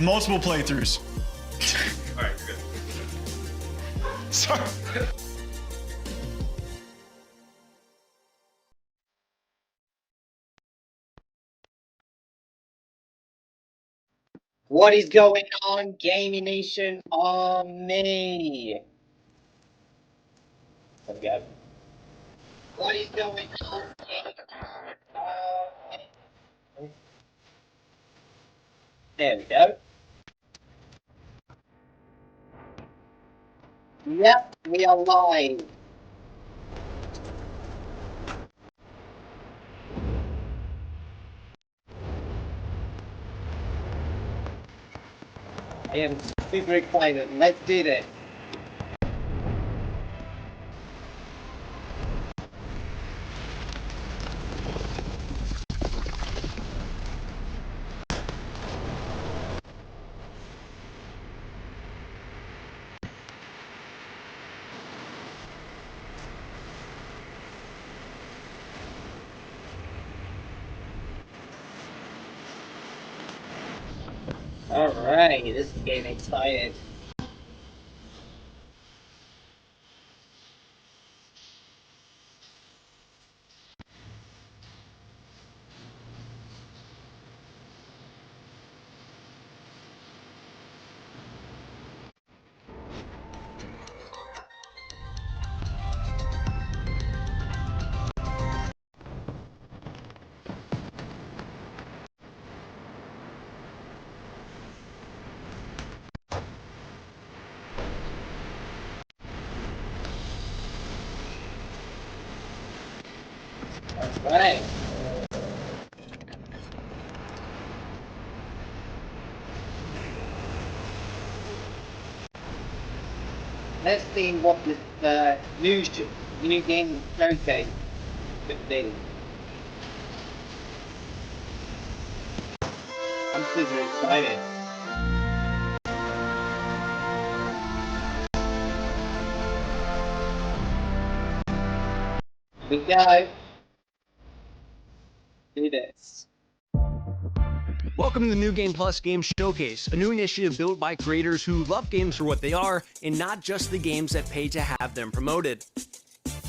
Multiple playthroughs. All right, you're good. Sorry. What is going on, Gaming Nation Army? There we go. What is going on, Gaming Nation Army? There we go. Yep, we are live. I am super excited. Let's do this. Alright, this is getting excited. Alright. Let's see what this new game showcase could be. I'm super excited. Here we go. Do this. Welcome to the New Game Plus Game Showcase, a new initiative built by creators who love games for what they are and not just the games that pay to have them promoted.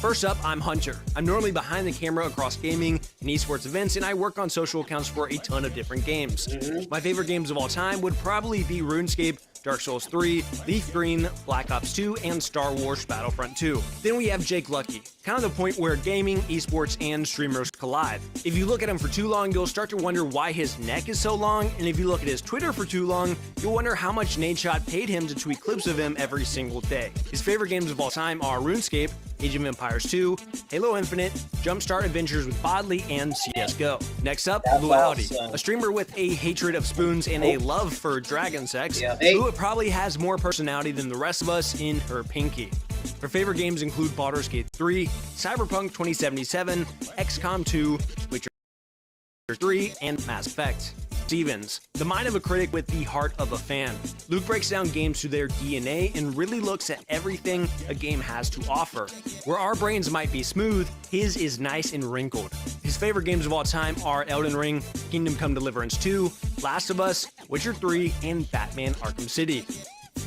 First up, I'm Hunter. I'm normally behind the camera across gaming and esports events, and I work on social accounts for a ton of different games. My favorite games of all time would probably be RuneScape, Dark Souls 3, Leaf Green, Black Ops 2, and Star Wars Battlefront 2. Then we have Jake Lucky, kind of the point where gaming, esports, and streamers collide. If you look at him for too long, you'll start to wonder why his neck is so long, and if you look at his Twitter for too long, you'll wonder how much Nadeshot paid him to tweet clips of him every single day. His favorite games of all time are RuneScape, Age of Empires 2, Halo Infinite, Jumpstart Adventures with Bodley, and CSGO. Next up, Blue Audi, a streamer with a hatred of spoons and a love for dragon sex, who probably has more personality than the rest of us in her pinky. Her favorite games include Baldur's Gate 3, Cyberpunk 2077, XCOM 2, Witcher 3, and Mass Effect. Stevens, the mind of a critic with the heart of a fan. Luke breaks down games to their DNA and really looks at everything a game has to offer. Where our brains might be smooth, his is nice and wrinkled. His favorite games of all time are Elden Ring, Kingdom Come Deliverance 2, Last of Us, Witcher 3, and Batman Arkham City.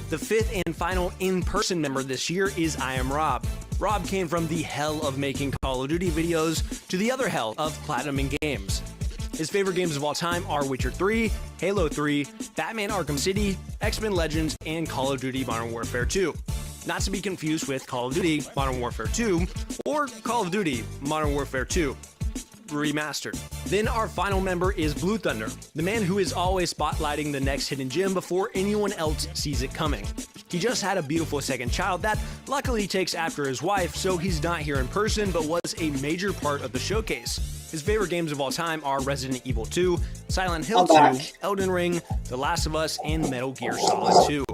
The fifth and final in-person member this year is I Am Rob. Rob came from the hell of making Call of Duty videos to the other hell of platinuming games. His favorite games of all time are Witcher 3, Halo 3, Batman Arkham City, X-Men Legends, and Call of Duty Modern Warfare 2. Not to be confused with Call of Duty Modern Warfare 2 or Call of Duty Modern Warfare 2 Remastered. Then our final member is Blue Thunder, the man who is always spotlighting the next hidden gem before anyone else sees it coming. He just had a beautiful second child that luckily takes after his wife, so he's not here in person but was a major part of the showcase. His favorite games of all time are Resident Evil 2, Silent Hill 2, Elden Ring, The Last of Us, and Metal Gear Solid 2.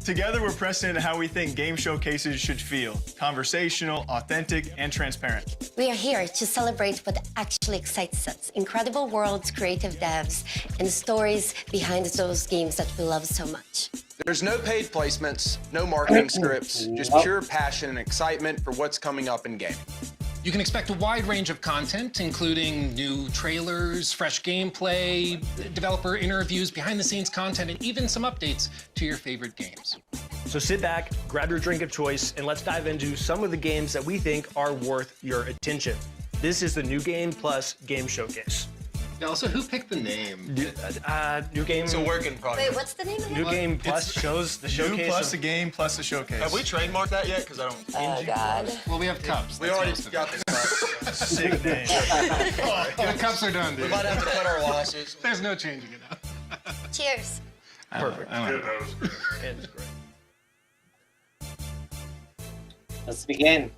Together, we're pressing into how we think game showcases should feel: conversational, authentic, and transparent. We are here to celebrate what actually excites us: incredible worlds, creative devs, and stories behind those games that we love so much. There's no paid placements, no marketing scripts, just pure passion and excitement for what's coming up in gaming. You can expect a wide range of content, including new trailers, fresh gameplay, developer interviews, behind-the-scenes content, and even some updates to your favorite games. So sit back, grab your drink of choice, and let's dive into some of the games that we think are worth your attention. This is the New Game Plus Game Showcase. Yeah, also, who picked the name? New Game. It's a work in progress. Wait, what's the name of New it? Game Plus shows the showcase. New plus the game plus the showcase. Have we trademarked that yet? Because I don't. Oh, God. Well, we have cups. We That's already most of got it. this cup. Sick name. The cups are done, We dude. might have to cut our losses. There's no changing it up. Cheers. Perfect. I don't know. It's great. Let's begin.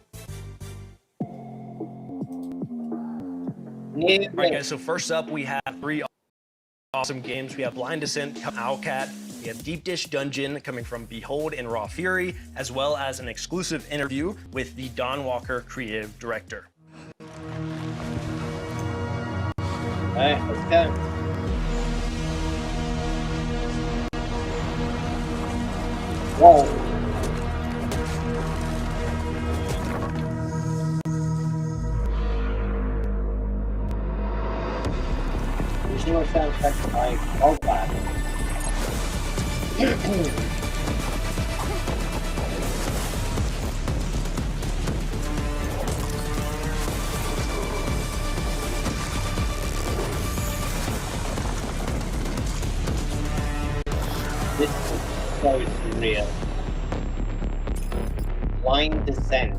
New All right, guys, so first up, we have 3 awesome games. We have Blind Descent, Owlcat, we have Deep Dish Dungeon coming from Behold and Raw Fury, as well as an exclusive interview with the Dawnwalker creative director. Alright, let's go. Whoa. Visual soundtrack by Blockbusters. This is so surreal. Blind Descent.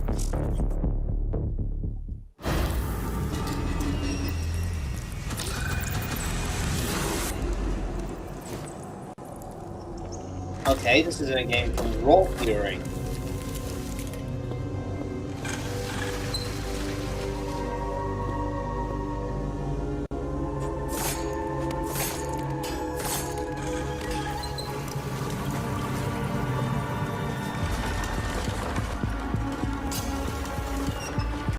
Okay, this is a game from Raw Fury.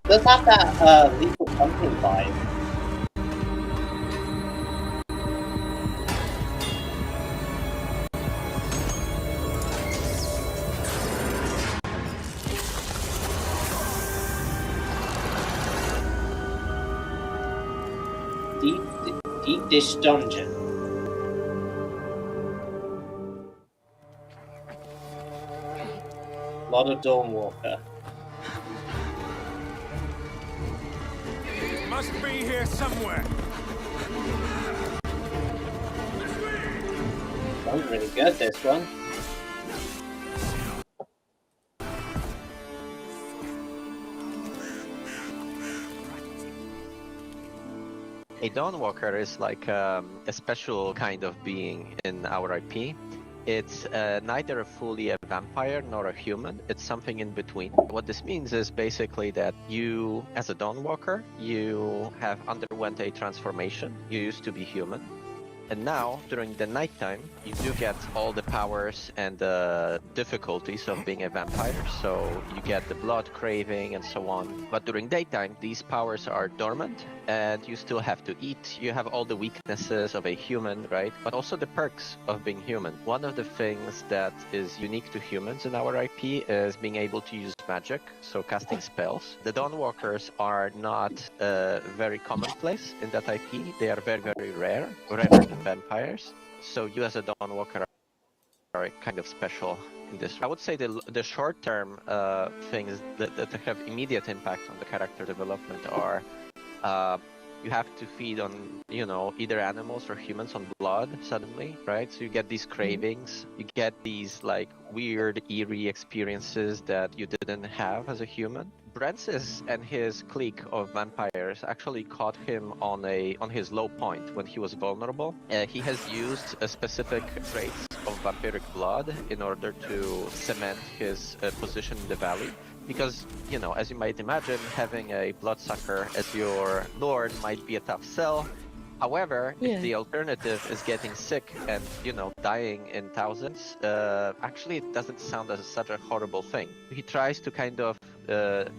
Does have that Lethal Company vibe. Deep Dish Dungeon. Blood of Dawnwalker. Must be here somewhere. Sounds really good, this one. A Dawnwalker is like a special kind of being in our IP. It's neither fully a vampire nor a human. It's something in between. What this means is basically that you, as a Dawnwalker, you have underwent a transformation. You used to be human. And now, during the nighttime, you do get all the powers and the difficulties of being a vampire. So you get the blood craving and so on. But during daytime, these powers are dormant and you still have to eat. You have all the weaknesses of a human, right? But also the perks of being human. One of the things that is unique to humans in our IP is being able to use magic, so casting spells. The Dawnwalkers are not very commonplace in that IP. They are very, very rare, rarer than vampires. So you as a Dawnwalker are kind of special in this. I would say the short-term things that have immediate impact on the character development are you have to feed on, you know, either animals or humans on blood suddenly, right? So you get these cravings, you get these like weird, eerie experiences that you didn't have as a human. Francis and his clique of vampires actually caught him on his low point when he was vulnerable. He has used a specific traits of vampiric blood in order to cement his position in the valley. Because, you know, as you might imagine, having a bloodsucker as your lord might be a tough sell. However, if the alternative is getting sick and, you know, dying in thousands, actually it doesn't sound as such a horrible thing. He tries to kind of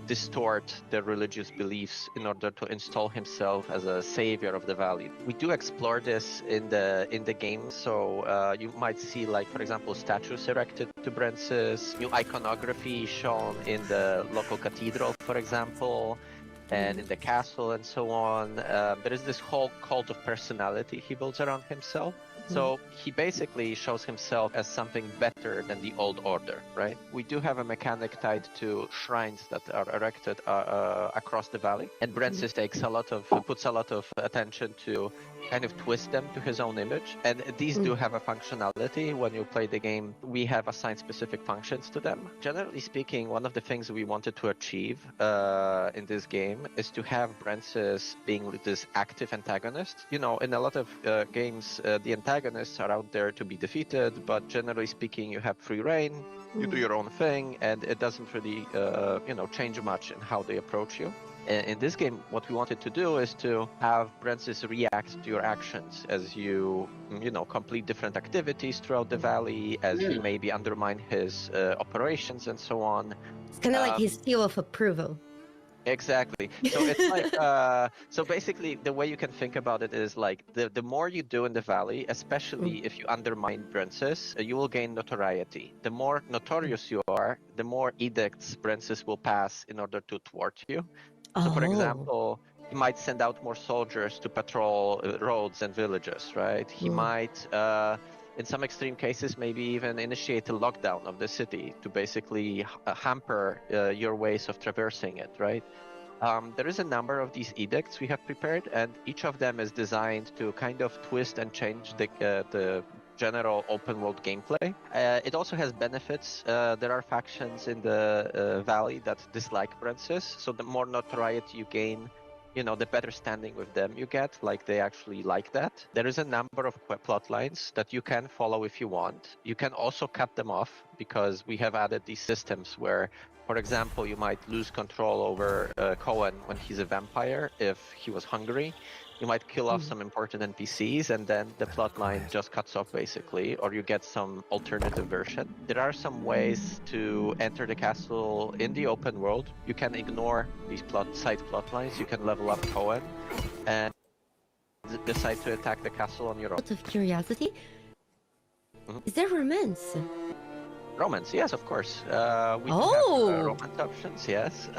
distort the religious beliefs in order to install himself as a savior of the valley. We do explore this in the game, so you might see, like, for example, statues erected to Francis, new iconography shown in the local cathedral, for example. and in the castle and so on. There is this whole cult of personality he builds around himself. So he basically shows himself as something better than the old order, right? We do have a mechanic tied to shrines that are erected across the valley, and Brensis puts a lot of attention to kind of twist them to his own image. And these do have a functionality. When you play the game, we have assigned specific functions to them. Generally speaking, one of the things we wanted to achieve in this game is to have Brensis being this active antagonist. You know, in a lot of games, the antagonists are out there to be defeated, but generally speaking, you have free reign, you do your own thing, and it doesn't really, change much in how they approach you. In this game, what we wanted to do is to have Brensis react to your actions as you complete different activities throughout the valley, as you maybe undermine his operations and so on. It's kind of like his seal of approval. Exactly. So it's like, so basically the way you can think about it is like the more you do in the valley, especially if you undermine Brensis, you will gain notoriety. The more notorious you are, the more edicts Brensis will pass in order to thwart you. So for example, he might send out more soldiers to patrol roads and villages, right? He might, in some extreme cases, maybe even initiate a lockdown of the city to basically hamper your ways of traversing it, right? There is a number of these edicts we have prepared, and each of them is designed to kind of twist and change the general open world gameplay. It also has benefits. There are factions in the valley that dislike Brensis, so the more notoriety you gain, the better standing with them you get, like they actually like that. There is a number of plot lines that you can follow if you want. You can also cut them off because we have added these systems where, for example, you might lose control over Cohen when he's a vampire if he was hungry. You might kill off some important NPCs, and then the plotline just cuts off basically, or you get some alternative version. There are some ways to enter the castle in the open world. You can ignore these side plotlines. You can level up Cohen and decide to attack the castle on your own. Out of curiosity, is there romance? Romance, yes, of course. We do have romance options, yes.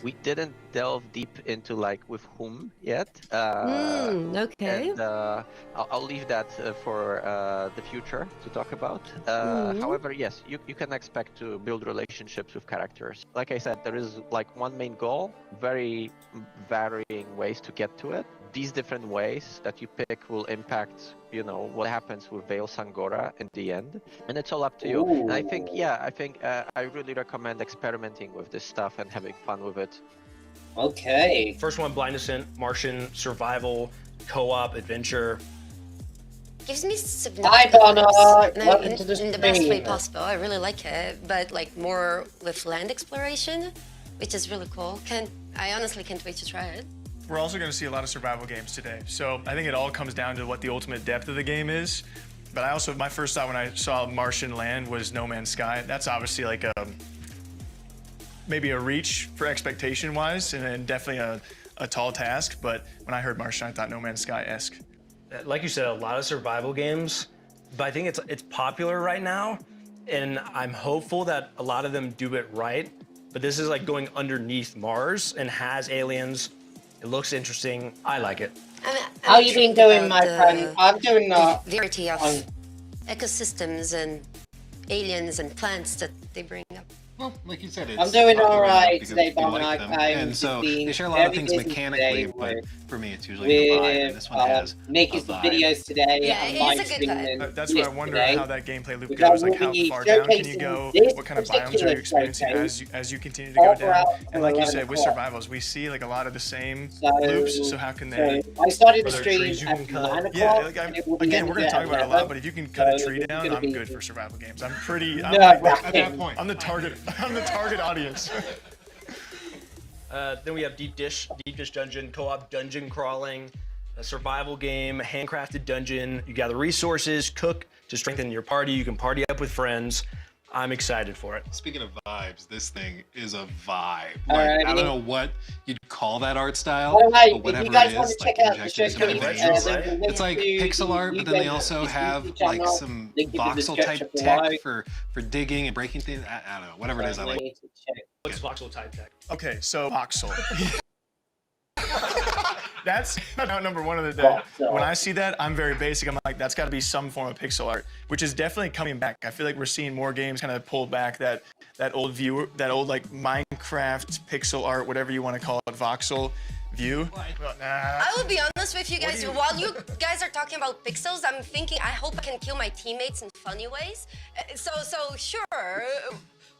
We didn't delve deep into with whom yet. Okay. And I'll leave that for the future to talk about. However, yes, you can expect to build relationships with characters. Like I said, there is one main goal, very varying ways to get to it. These different ways that you pick will impact, what happens with Veil Sangora in the end, and it's all up to you. And I think, I really recommend experimenting with this stuff and having fun with it. Okay. First one, Blind Descent, Martian, survival, co-op, adventure. Gives me Hi, Donna. in the best way possible. I really like it, but more with land exploration, which is really cool. I honestly can't wait to try it. We're also going to see a lot of survival games today. So I think it all comes down to what the ultimate depth of the game is. But my first thought when I saw Martian land was No Man's Sky. That's obviously maybe a reach for expectation-wise, and definitely a tall task. But when I heard Martian, I thought No Man's Sky-esque. Like you said, a lot of survival games, but I think it's popular right now, and I'm hopeful that a lot of them do it right. But this is going underneath Mars and has aliens. It looks interesting. I like it. How you been doing, my friend? I'm doing the variety of ecosystems and aliens and plants that they bring up. Well, like you said, it's I'm doing all right today, but like and so they share a lot of things mechanically, but for me, it's usually a vibe. And this one has making some videos today. Yeah, it's a good vibe. That's why I wonder how that gameplay loop goes. How far down can you go? What kind of biomes are you experiencing as you continue to go down? And like you said, with survivals, we see a lot of the same loops. So how can they? I started the stream at 9 o'clock. Yeah, again, we're gonna talk about it a lot, but if you can cut a tree down, I'm good for survival games. At that point, I'm the target audience. Then we have Deep Dish Dungeon, co-op dungeon crawling, a survival game, handcrafted dungeon. You gather resources, cook to strengthen your party. You can party up with friends. I'm excited for it. Speaking of vibes, this thing is a vibe. I don't know what you'd call that art style, but whatever it is, it's like pixel art, but then they also have some voxel type tech for digging and breaking things. I don't know, whatever it is, I like. What's voxel type tech? Okay, so voxel. That's not number one of the day. When I see that, I'm very basic. I'm like, that's got to be some form of pixel art, which is definitely coming back. I feel like we're seeing more games kind of pull back that old view, that old like Minecraft pixel art, whatever you want to call it, voxel view. I will be honest with you guys. While you guys are talking about pixels, I'm thinking I hope I can kill my teammates in funny ways. So sure.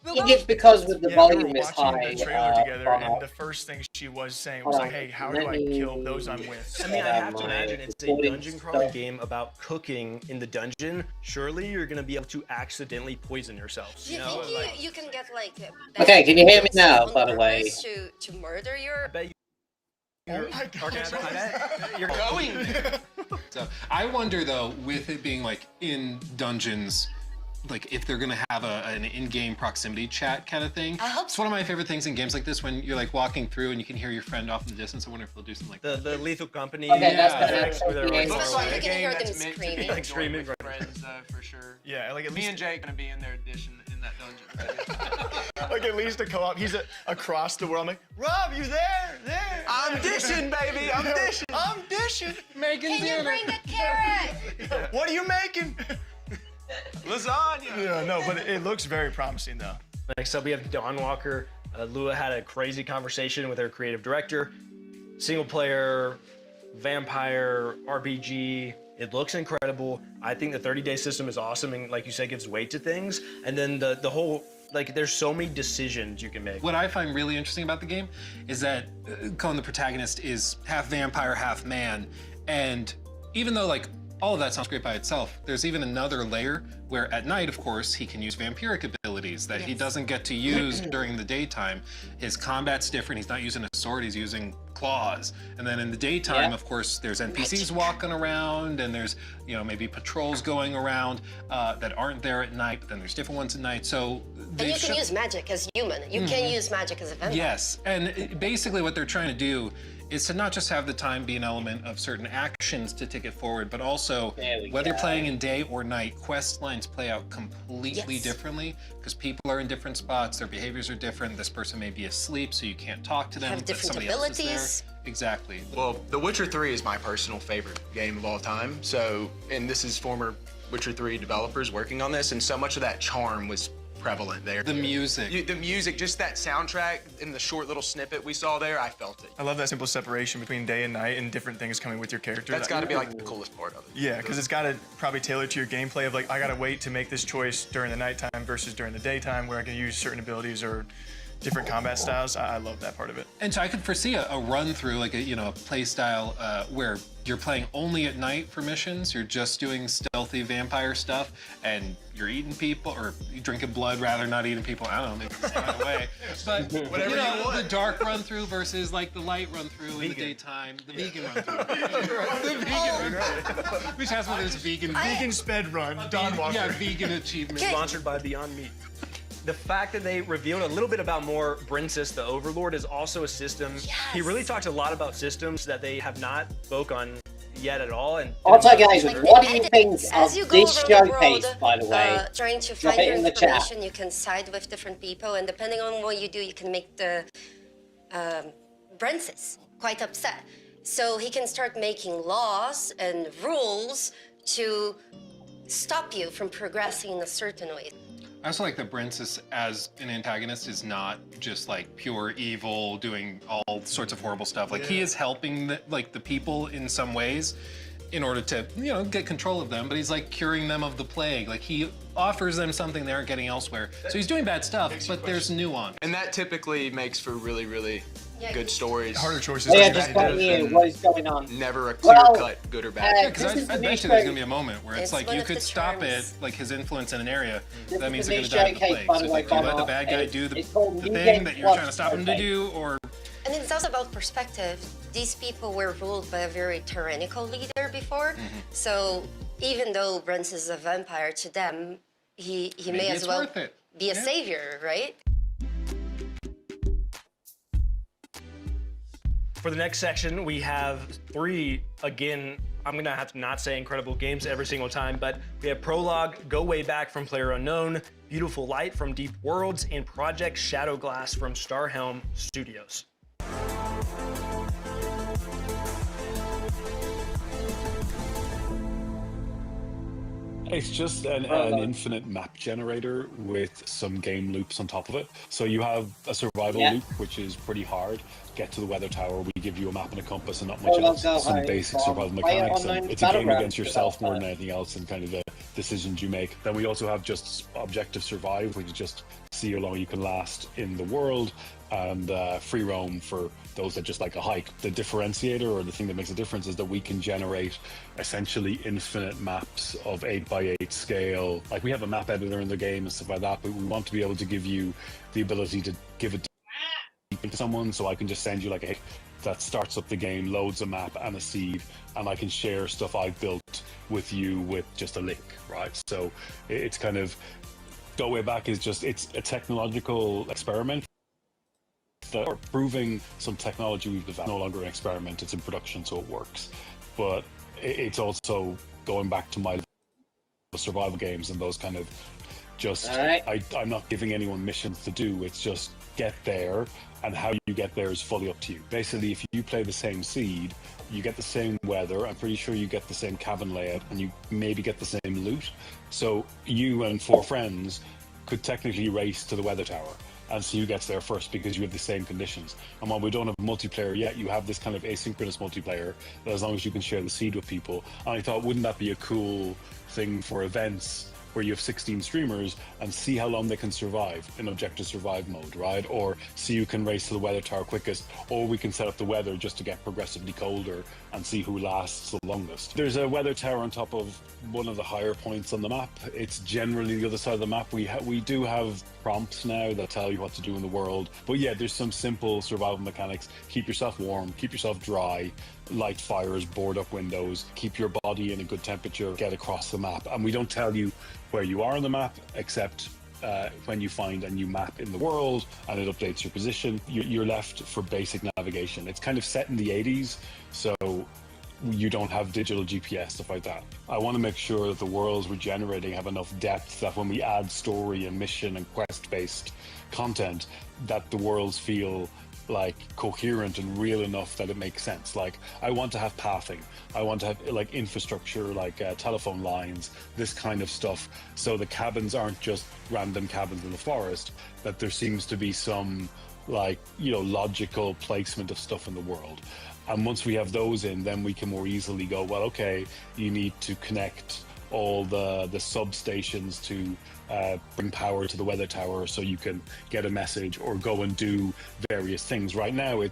I think it's because with the volume we were is watching high. the trailer together, and the first thing she was saying was like, "Hey, how do I kill those I'm with?" I mean, I have to imagine it's a dungeon crawling game about cooking in the dungeon. Surely you're gonna be able to accidentally poison yourself. Do you think you can get like? Okay, can you hear me now? By the way, to murder your. I bet you. Oh You're going. So I wonder though, with it being like in dungeons, like if they're gonna have an in-game proximity chat kind of thing. I hope it's one of my favorite things in games like this when you're like walking through and you can hear your friend off in the distance. I wonder if they'll do something like that. The Lethal Company. Okay, that's Looks like a can hear game them that's meant to be screaming. Like screaming. enjoyed with friends, for sure. Yeah, like at Me least and Jake gonna be in their edition in that dungeon. like at least a co-op. He's across the world. I'm like, Rob, you there? There. I'm dishing, baby. I'm dishing. I'm dishing. Making Can you bring the carrot? What are you making? Lasagna. Yeah, no, but it looks very promising though. Next up, we have Dawnwalker. Lua had a crazy conversation with her creative director. Single player, vampire, RPG. It looks incredible. I think the 30-day system is awesome and, like you said, gives weight to things. And then the whole, like, there's so many decisions you can make. What I find really interesting about the game is that Colin, the protagonist, is half vampire, half man. And even though, like, all of that sounds great by itself, there's even another layer where at night, of course, he can use vampiric abilities that he doesn't get to use during the daytime. His combat's different. He's not using a sword, he's using claws. And then in the daytime, of course, there's NPCs walking around and there's, you know, maybe patrols going around that aren't there at night, but then there's different ones at night. So And you can use magic as human. You can use magic as a vampire. Yes, and basically what they're trying to do is to not just have the time be an element of certain actions to take it forward, but also whether you're playing in day or night, quest lines play out completely differently because people are in different spots, their behaviors are different. This person may be asleep, so you can't talk to them. Have different abilities. Exactly. Well, The Witcher 3 is my personal favorite game of all time. So, and this is former Witcher 3 developers working on this, and so much of that charm was prevalent there. The music. The music, just that soundtrack and the short little snippet we saw there, I felt it. I love that simple separation between day and night and different things coming with your character. That's got to be like the coolest part of it. Yeah, because it's got to probably tailor to your gameplay of like, I got to wait to make this choice during the nighttime versus during the daytime where I can use certain abilities or different combat styles. I love that part of it. And so I could foresee a run through, like a play style where you're playing only at night for missions. You're just doing stealthy vampire stuff, and you're eating people, or you're drinking blood rather, not eating people. I don't know, maybe it's not way. But Whatever you want. the dark run through versus like the light run through in the daytime, the vegan run through. The vegan run through. Which has one of those Vegan sped run, Dawnwalker. Yeah, vegan achievement. Sponsored by Beyond Meat. The fact that they revealed a little bit about more Brinsis, the Overlord, is also a system. He really talks a lot about systems that they have not spoke on yet at all. And also, guys, what do you think of this showcase, by the way? Trying to Drop find it your in the chat. information, you can side with different people, and depending on what you do, you can make the Brinsis quite upset. So he can start making laws and rules to stop you from progressing in a certain way. I also like that Brinsis as an antagonist is not just like pure evil, doing all sorts of horrible stuff. Like he is helping the people in some ways in order to, get control of them, but he's like curing them of the plague. Like he offers them something they aren't getting elsewhere. So he's doing bad stuff, but there's nuance. And that typically makes for really, really good stories. Harder choices. Just telling you what is going on. Never a clear-cut good or bad. Because I bet you there's gonna be a moment where it's like you could stop it, like his influence in an area. That means they're gonna die of the plague. So it's like you let the bad guy do the thing that you're trying to stop him to do, or. And it's also about perspective. These people were ruled by a very tyrannical leader before. So even though Brent is a vampire, to them, he may as well be a savior, right? For the next section, we have 3, again, I'm gonna have to not say incredible games every single time, but we have Prologue, Go Way Back from PlayerUnknown, Beautiful Light from Deep Worlds, and Project Shadowglass from Starhelm Studios. It's just an infinite map generator with some game loops on top of it. So you have a survival loop, which is pretty hard. Get to the weather tower, we give you a map and a compass and not much else. Some basic survival mechanics. And it's a game against yourself more than anything else and kind of the decisions you make. Then we also have just objective survive, which is just see how long you can last in the world, and free roam for those that just like a hike. The differentiator, or the thing that makes a difference, is that we can generate essentially infinite maps of 8x8 scale. Like, we have a map editor in the game and stuff like that, but we want to be able to give you the ability to give it to someone. So I can just send you like a that starts up the game, loads a map and a seed, and I can share stuff I've built with you with just a link, right? So it's kind of, Go Way Back is just, it's a technological experiment that are proving some technology we've developed. No longer an experiment, it's in production, so it works. But it's also going back to my survival games and those kind of just, I'm not giving anyone missions to do, it's just get there, and how you get there is fully up to you. Basically, if you play the same seed, you get the same weather, I'm pretty sure you get the same cabin layout, and you maybe get the same loot. So you and 4 friends could technically race to the weather tower and see who gets there first, because you have the same conditions. And while we don't have multiplayer yet, you have this kind of asynchronous multiplayer that, as long as you can share the seed with people. And I thought, wouldn't that be a cool thing for events where you have 16 streamers and see how long they can survive in objective survive mode, right? Or see who can race to the weather tower quickest, or we can set up the weather just to get progressively colder and see who lasts the longest. There's a weather tower on top of one of the higher points on the map. It's generally the other side of the map. We do have prompts now that tell you what to do in the world. But yeah, there's some simple survival mechanics. Keep yourself warm, keep yourself dry, light fires, board up windows, keep your body in a good temperature, get across the map. And we don't tell you where you are on the map, except when you find a new map in the world and it updates your position, you're left for basic navigation. It's kind of set in the 80s, so you don't have digital GPS, stuff like that. I want to make sure that the worlds we're generating have enough depth that when we add story and mission and quest-based content, that the worlds feel like coherent and real enough that it makes sense. Like, I want to have pathing, I want to have like infrastructure, like telephone lines, this kind of stuff, so the cabins aren't just random cabins in the forest, that there seems to be some, like, you know, logical placement of stuff in the world. And once we have those in, then we can more easily go, well, okay, you need to connect all the substations to bring power to the weather tower so you can get a message or go and do various things. Right now,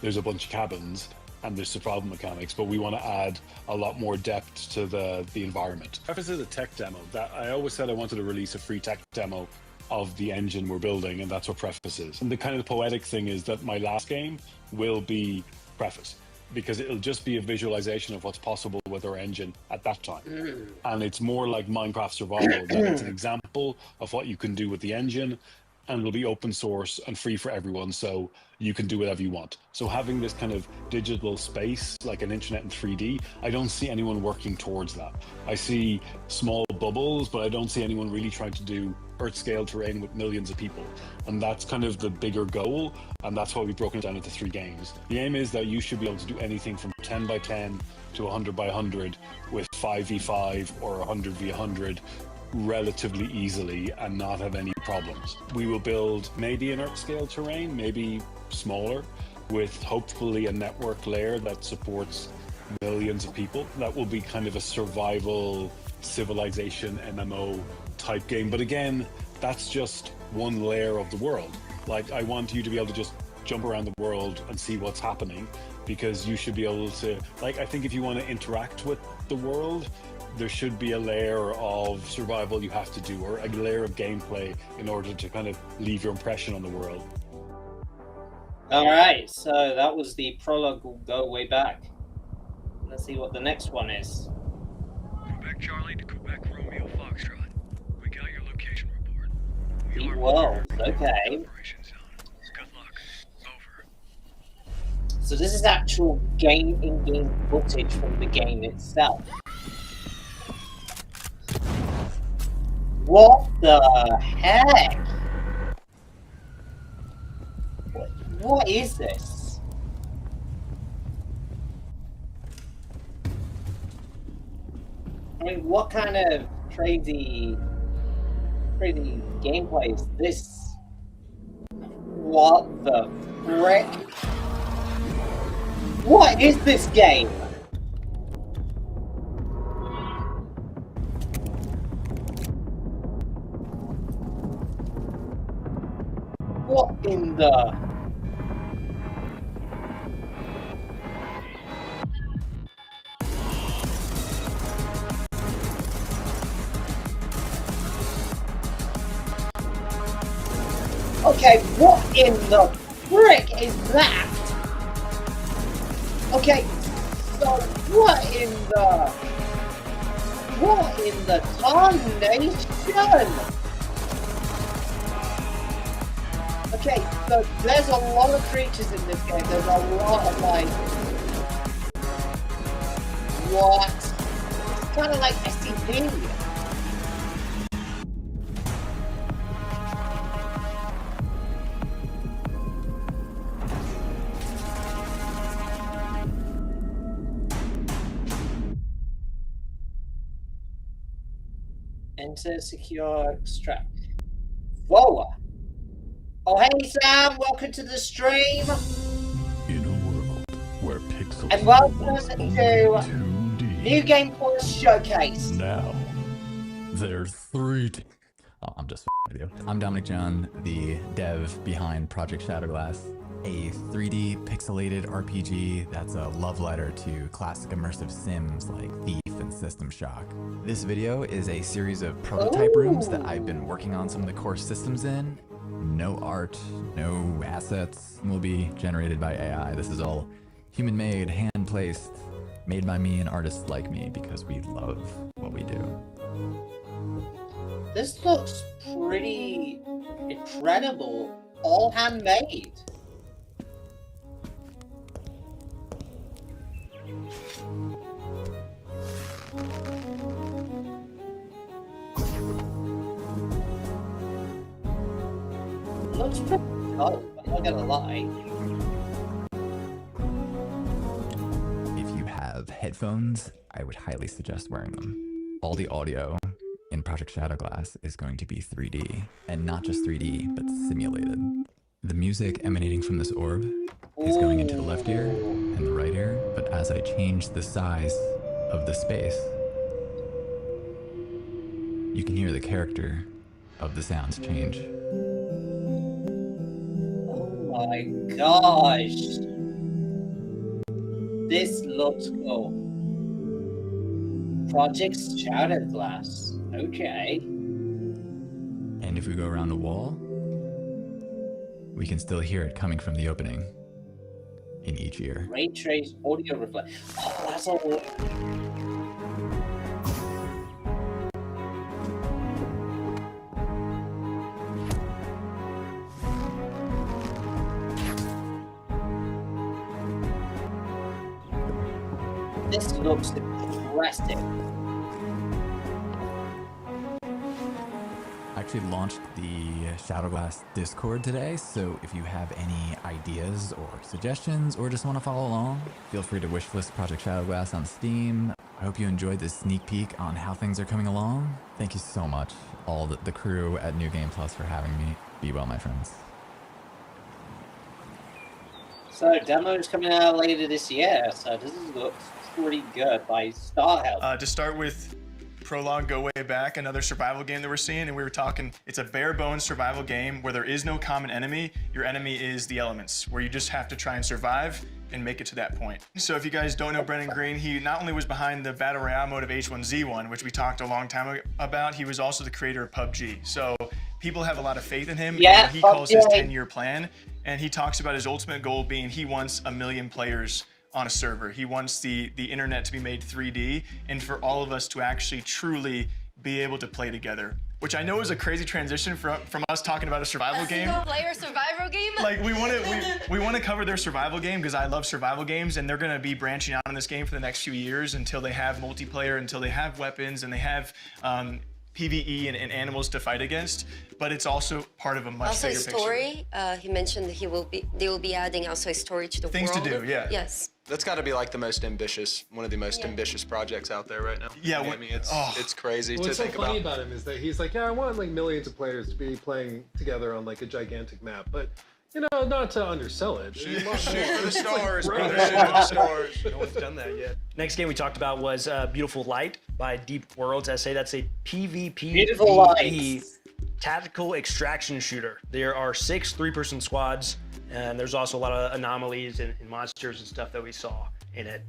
there's a bunch of cabins and there's survival mechanics, but we want to add a lot more depth to the environment. Preface is a tech demo. That I always said I wanted to release a free tech demo of the engine we're building, and that's what Preface is. And the kind of poetic thing is that my last game will be Preface, because it'll just be a visualization of what's possible with our engine at that time. And it's more like Minecraft Survival, that it's an example of what you can do with the engine, and it'll be open source and free for everyone, so you can do whatever you want. So having this kind of digital space, like an internet in 3D, I don't see anyone working towards that. I see small bubbles, but I don't see anyone really trying to do Earth-scale terrain with millions of people. And that's kind of the bigger goal, and that's why we've broken it down into 3 games. The aim is that you should be able to do anything from 10 by 10 to 100 by 100 with 5v5 or 100v100 relatively easily and not have any problems. We will build maybe an Earth-scale terrain, maybe smaller, with hopefully a network layer that supports millions of people. That will be kind of a survival civilization MMO type game. But again, that's just one layer of the world. Like, I want you to be able to just jump around the world and see what's happening, because you should be able to, like, I think if you want to interact with the world, there should be a layer of survival you have to do, or a layer of gameplay in order to kind of leave your impression on the world. Alright, so that was the prologue. Go Way Back. Let's see what the next one is. Quebec Charlie to Quebec Romeo Foxtrot. We got your location report. Deep Worlds, okay. Operation zone. Good luck. Over. So this is actual in-game footage from the game itself. What the heck? What is this? I mean, what kind of crazy gameplay is this? What the frick? What is this game? What in the... Okay, what in the frick is that? Okay, so what in the tarnation? Okay, so there's a lot of creatures in this game. There's a lot of like, what? It's kind of like SCP. Enter, secure, extract. Whoa! Oh, hey Sam, welcome to the stream! In a world where pixels and welcome are to 2D. New Game Plus Showcase. Now, there's 3D. Oh, I'm just with you. I'm Dominic John, the dev behind Project Shadowglass, a 3D pixelated RPG that's a love letter to classic immersive sims like Thief and System Shock. This video is a series of prototype rooms that I've been working on some of the core systems in. No art, no assets will be generated by AI. This is all human-made, hand-placed, made by me and artists like me because we love what we do. This looks pretty incredible. All handmade. Looks pretty cool, I'm not gonna lie. If you have headphones, I would highly suggest wearing them. All the audio in Project Shadowglass is going to be 3D, and not just 3D, but simulated. The music emanating from this orb is going into the left ear and the right ear, but as I change the size of the space, you can hear the character of the sounds change. Oh my gosh. This looks cool. Project Shadowglass. Okay. And if we go around the wall, we can still hear it coming from the opening in each ear. Ray trace audio reflect. Oh, that's all. This looks impressive. I actually launched the Shadowglass Discord today, so if you have any ideas or suggestions or just want to follow along, feel free to wishlist Project Shadowglass on Steam. I hope you enjoyed this sneak peek on how things are coming along. Thank you so much, all the crew at New Game Plus, for having me. Be well, my friends. So, demo is coming out later this year, so this looks pretty good by Star Health. To start with, Prologue, Go Way Back, another survival game that we're seeing, and we were talking, it's a bare bones survival game where there is no common enemy. Your enemy is the elements, where you just have to try and survive and make it to that point. So if you guys don't know Brendan Green, he not only was behind the Battle Royale mode of H1Z1, which we talked a long time about, he was also the creator of PUBG. So people have a lot of faith in him, yeah, and he calls his 10-year plan, and he talks about his ultimate goal being he wants 1 million players on a server. He wants the internet to be made 3D and for all of us to actually truly be able to play together. which I know is a crazy transition from us talking about a survival game. Single-player survival game. Like we want to cover their survival game because I love survival games, and they're going to be branching out on this game for the next few years until they have multiplayer, until they have weapons, and they have PvE and animals to fight against. But it's also part of a much bigger picture. Also, story. He mentioned that they will be adding also a story to the Things world. to do, yeah. Yes. That's got to be like one of the most ambitious projects out there right now. Yeah, I mean, it's crazy to What's so think funny about him is that he's like, yeah, I want like millions of players to be playing together on like a gigantic map, but you know, not to undersell it. Shoot for the stars, brother. Shoot for the stars. No one's done that yet. Next game we talked about was Beautiful Light by Deep Worlds SA. That's a PvP tactical extraction shooter. There are 6 3-person squads, and there's also a lot of anomalies and monsters and stuff that we saw in it.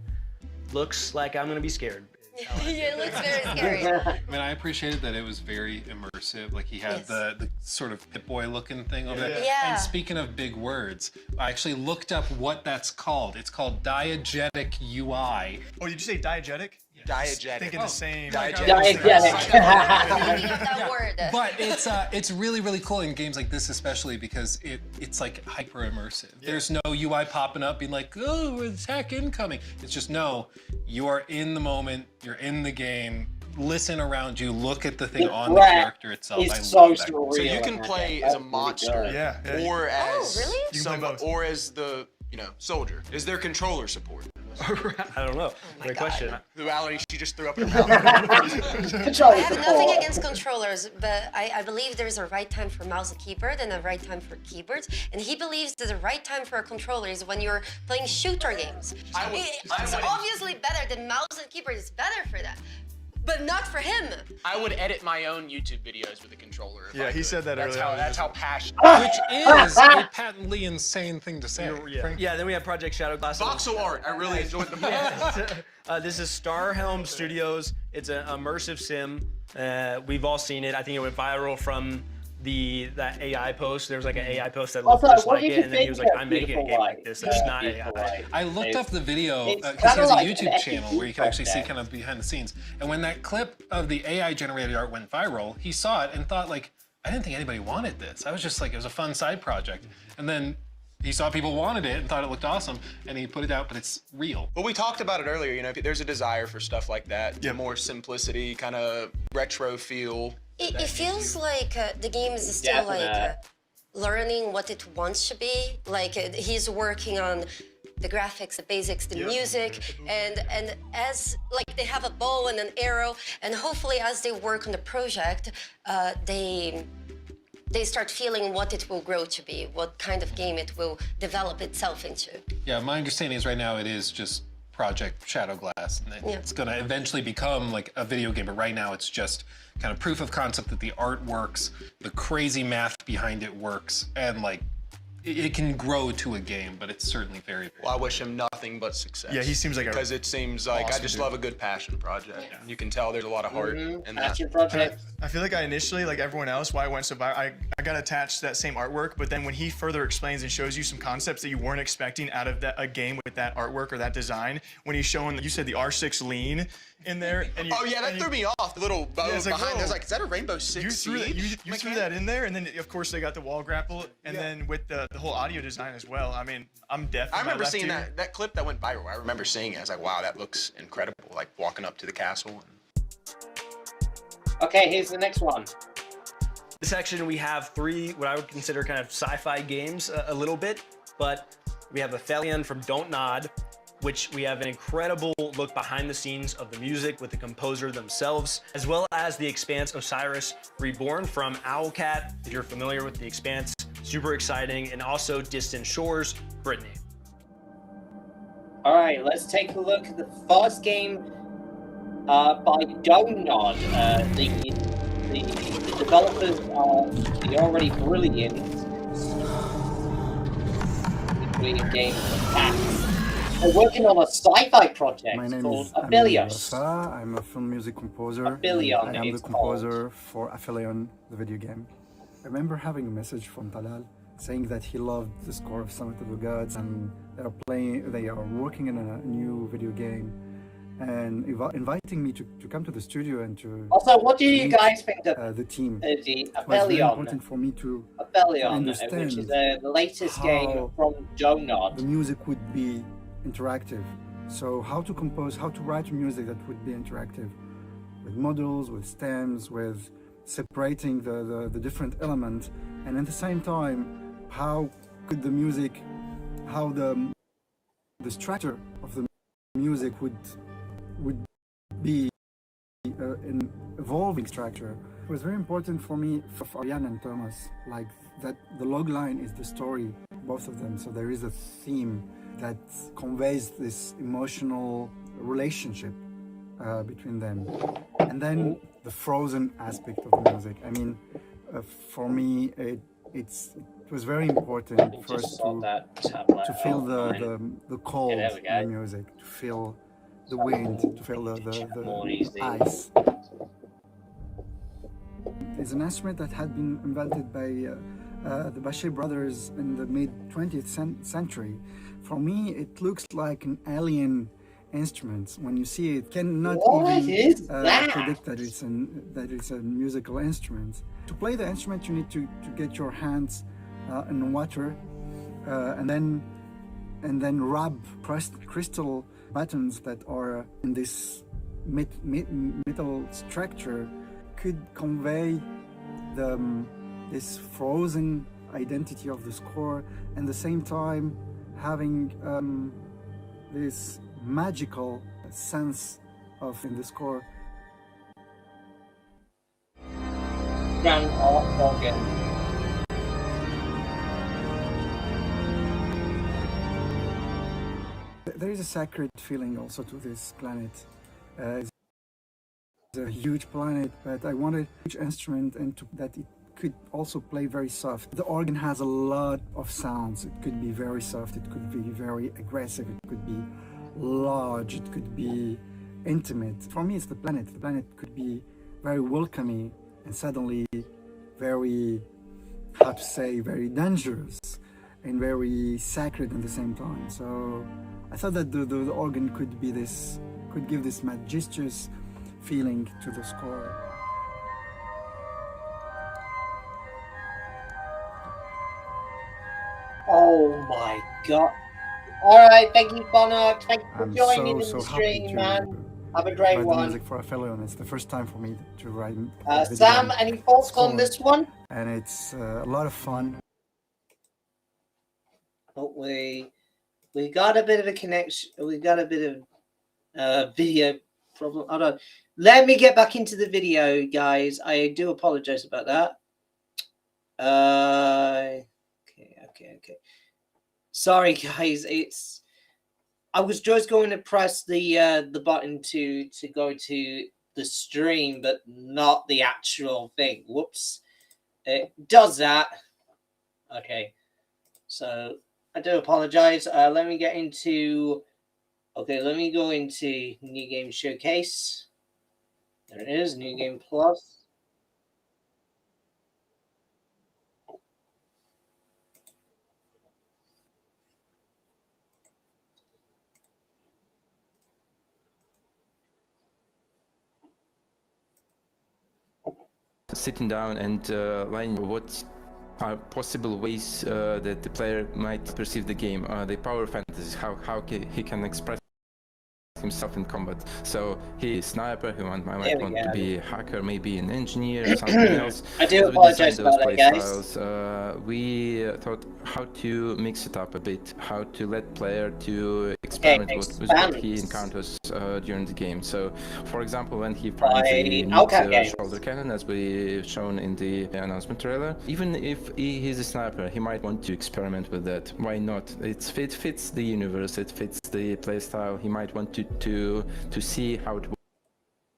Looks like I'm gonna be scared. Yeah, it looks very scary. I mean, I appreciated that it was very immersive. Like he had the sort of Pip-Boy looking thing over there. Yeah. And speaking of big words, I actually looked up what that's called. It's called diegetic UI. Oh, did you say diegetic? Diegetic. Thinking the same. Diegetic. That word. But it's really, really cool in games like this, especially because it's like hyper immersive. Yeah. There's no UI popping up being like, oh, attack incoming. It's just, no, you are in the moment, you're in the game, listen around you, look at the thing on the character itself. It's I love so that. surreal. So you can play as a monster, Yeah. or as really? or as the soldier. Is there controller support? I don't know. Great question. Duality, she just threw up her mouth. I have nothing against controllers, but I believe there's a right time for mouse and keyboard and a right time for keyboards. And he believes that the right time for a controller is when you're playing shooter games. It's obviously better than mouse and keyboard is better for that. But not for him. I would edit my own YouTube videos with a controller. Yeah, he said that earlier. That's how passionate. Which is a patently insane thing to say. Yeah, then we have Project Shadow Glass. Voxel art. I really enjoyed the This is Starhelm Studios. It's an immersive sim. We've all seen it. I think it went viral from that AI post. There was like an AI post that looked just like it, and then he was like, "I'm making a game like this. It's not AI." I looked up the video because he has a YouTube channel where you can actually see kind of behind the scenes. And when that clip of the AI generated art went viral, he saw it and thought like, "I didn't think anybody wanted this. I was just like, it was a fun side project." And then he saw people wanted it and thought it looked awesome, and he put it out, but it's real. Well, we talked about it earlier. You know, there's a desire for stuff like that, more simplicity, kind of retro feel. It feels like the game is still learning what it wants to be. Like he's working on the graphics, the basics, the music, and as like they have a bow and an arrow, and hopefully as they work on the project, they start feeling what it will grow to be, what kind of game it will develop itself into. Yeah, my understanding is right now it is just Project Shadow Glass, and it's going to eventually become like a video game, but right now it's just kind of proof of concept that the art works, the crazy math behind it works, and like it can grow to a game, but it's certainly very, very well, I wish him nothing but success. Yeah, he seems like because it seems like awesome I just dude. love a good passion project. Yeah. You can tell there's a lot of heart in that. Passion project. I feel like I initially, like everyone else, why I went so viral, I got attached to that same artwork, but then when he further explains and shows you some concepts that you weren't expecting out of a game with that artwork or that design, when he's showing, you said the R6 lean in there. And you, that threw me off. The little bow like, behind. I was like, is that a Rainbow Six Siege? You threw that in there, and then of course they got the wall grapple, and then with the whole audio design as well. I mean, I'm definitely. I remember seeing that clip that went viral. I remember seeing it. I was like, wow, that looks incredible. Like walking up to the castle. Okay, here's the next one. This section we have 3 what I would consider kind of sci-fi games a little bit, but we have Aphelion from Don't Nod, which we have an incredible look behind the scenes of the music with the composer themselves, as well as The Expanse Osiris Reborn from Owlcat. If you're familiar with The Expanse, super exciting, and also Distant Shores, Brittany. All right, let's take a look at the first game by Don't Nod. The developers are the already brilliant game past. They're working on a sci-fi project called Aphelion. I'm a film music composer. Aphelion, I am the composer for Aphelion, the video game. I remember having a message from Talal saying that he loved the score of Summit of the Gods and they are working on a new video game. and inviting me to come to the studio and to. Also, what do you meet, guys think of the team? The It was very Aphelion, important for me to which understand is the latest game from Donut. the music would be interactive. So how to compose, how to write music that would be interactive, with models, with stems, with separating the different elements, and at the same time, how could the music, how the structure of the music would be an evolving structure. It was very important for me, for Ariane and Thomas, like that the log line is the story, both of them. So there is a theme that conveys this emotional relationship between them. And then the frozen aspect of the music. I mean, for me, it was very important first to feel the cold in the music, to feel the wind, to feel the ice. It's an instrument that had been invented by the Bachet brothers in the mid-20th century. For me, it looks like an alien instrument. When you see it, cannot even predict that it's a musical instrument. To play the instrument, you need to get your hands in water, and then rub crystal buttons that are in this metal structure could convey this frozen identity of the score, and at the same time having this magical sense of in the score. Grand organ. There is a sacred feeling also to this planet. It's a huge planet, but I wanted a huge instrument and that it could also play very soft. The organ has a lot of sounds. It could be very soft, it could be very aggressive, it could be large, it could be intimate. For me, it's the planet. The planet could be very welcoming and suddenly very, how to say, very dangerous and very sacred at the same time. So I thought that the organ could give this majestuous feeling to the score. Oh my god. Alright, thank you, Bono. Thank you for joining in the stream, man. Have a great one. The music for Aphelion. It's the first time for me to write. Sam, any thoughts on this one? And it's a lot of fun. But we got a bit of a connection. We got a bit of video problem. Hold on. Let me get back into the video, guys. I do apologize about that. Okay. Sorry, guys. I was just going to press the button to go to the stream, but not the actual thing. Whoops. It does that. Okay. So I do apologize. Let me get into. Okay, let me go into New Game Showcase. There it is, New Game Plus. Sitting down and lining what are possible ways that the player might perceive the game, the power fantasies, how he can express himself in combat. So he is sniper, he might want to be a hacker, maybe an engineer, something else. I do apologize about that, guys. We thought how to mix it up a bit, how to let player to experiment with what he encounters during the game. So, for example, when he finds a shoulder cannon, as we've shown in the announcement trailer, even if he is a sniper, he might want to experiment with that. Why not? It fits the universe, it fits the playstyle. He might want to see how it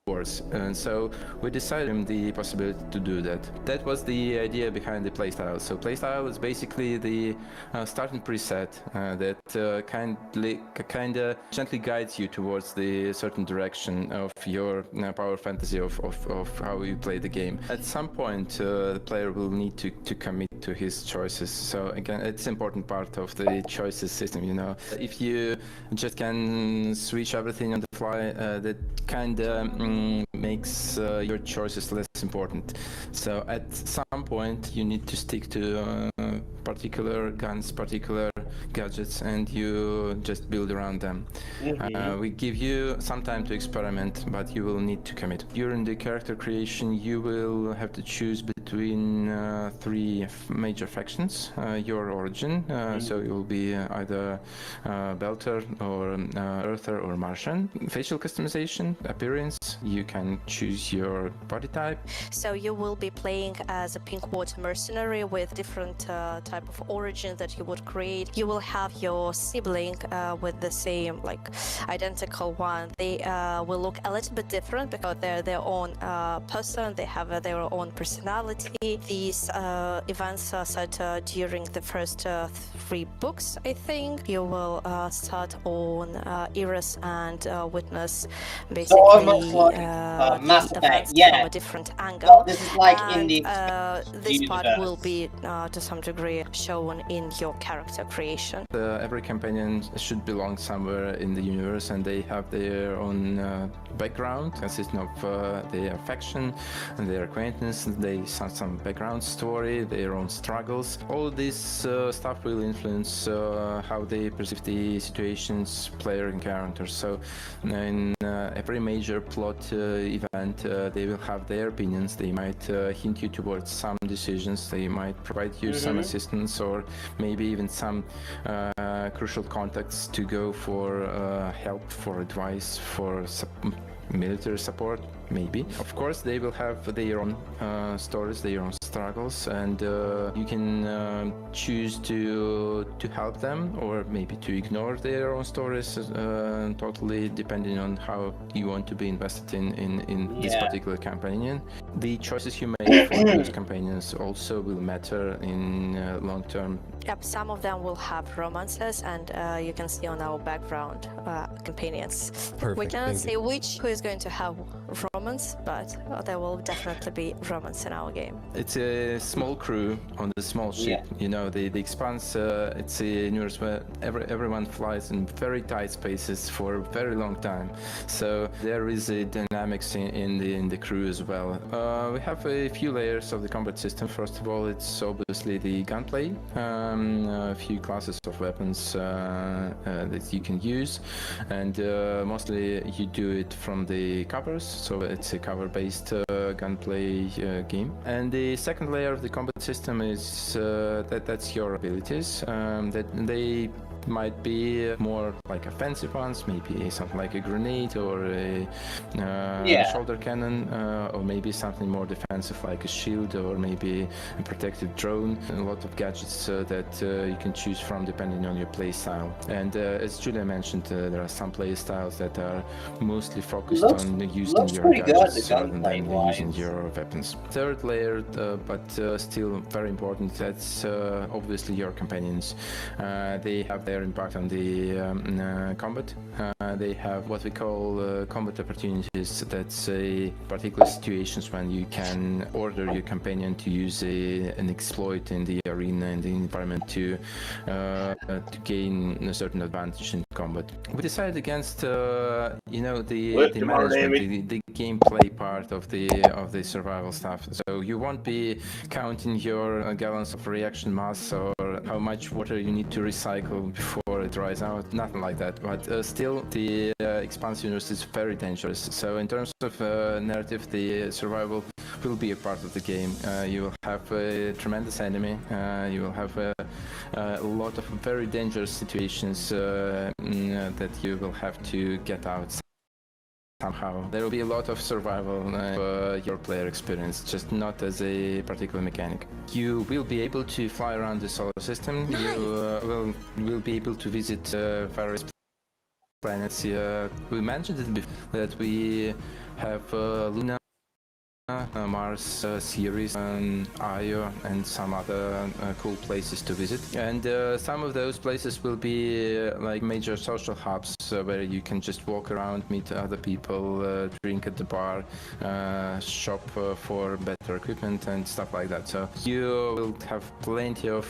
works, and so we decided the possibility to do that. That was the idea behind the playstyle. So playstyle is basically the starting preset that kind of gently guides you towards the certain direction of your power fantasy of how you play the game. At some point, the player will need to commit to his choices. So again, it's important part of the choices system, you know. If you just can switch everything on the fly, that kind of makes your choices less important. So at some point you need to stick to particular guns, particular gadgets, and you just build around them. We give you some time to experiment, but you will need to commit. During the character creation, you will have to choose between three major factions, your origin, so you will be either Belter or Earther or Martian. Facial customization, appearance, you can choose your body type. So you will be playing as a Pinkwater mercenary with different type of origin that you would create. You will have your sibling with the same, like, identical one. They will look a little bit different because they're their own person, they have their own personality. These events are set during the first 3 books, I think. You will start on Eris and witness basically Mass the Effect, events from a different angle. This is like and, Indie this part universe. will be to some degree shown in your character creation. Every companion should belong somewhere in the universe, and they have their own background, consisting of their faction and their acquaintance. They have some background story, their own struggles. All this stuff will influence how they perceive the situations player encounters. So in every major plot event, they will have their opinions. They might hint you towards some decisions. They might provide you some assistance, or maybe even some crucial contacts to go for help, for advice, for military support, maybe. Of course, they will have their own stories, their own struggles, and you can choose to help them, or maybe to ignore their own stories, totally depending on how you want to be invested in this particular companion. The choices you make for those companions also will matter in long term. Yep, some of them will have romances, and you can see on our background companions. Perfect, We cannot thank say you. who is going to have romance, but there will definitely be romance in our game. It's a small crew on the small ship. You know, the Expanse, it's a universe where everyone flies in very tight spaces for a very long time. So there is a dynamics in the crew as well. We have a few layers of the combat system. First of all, it's obviously the gunplay, a few classes of weapons that you can use, and mostly you do it from the covers, so it's a cover-based gunplay game. And the second layer of the combat system is that's your abilities, that they might be more like offensive ones, maybe something like a grenade or a shoulder cannon, or maybe something more defensive like a shield, or maybe a protective drone. A lot of gadgets that you can choose from depending on your play style. And as Julia mentioned, there are some play styles that are mostly focused on using your gadgets rather than using your weapons. Third layer, but still very important, that's obviously your companions. They have their impact on the combat. They have what we call combat opportunities. That's particular situations when you can order your companion to use an exploit in the arena, in the environment, to gain a certain advantage in combat. We decided against the management, the gameplay part of the survival stuff. So you won't be counting your gallons of reaction mass or how much water you need to recycle before it dries out, nothing like that. But still, the Expanse universe is very dangerous. So in terms of narrative, the survival will be a part of the game. You will have a tremendous enemy. You will have a lot of very dangerous situations that you will have to get out somehow. There will be a lot of survival your player experience, just not as a particular mechanic. You will be able to fly around the solar system. You will be able to visit various planets. We mentioned it before that we have Luna Mars series, Io, and some other cool places to visit. And some of those places will be like major social hubs where you can just walk around, meet other people, drink at the bar, shop for better equipment and stuff like that. So you will have plenty of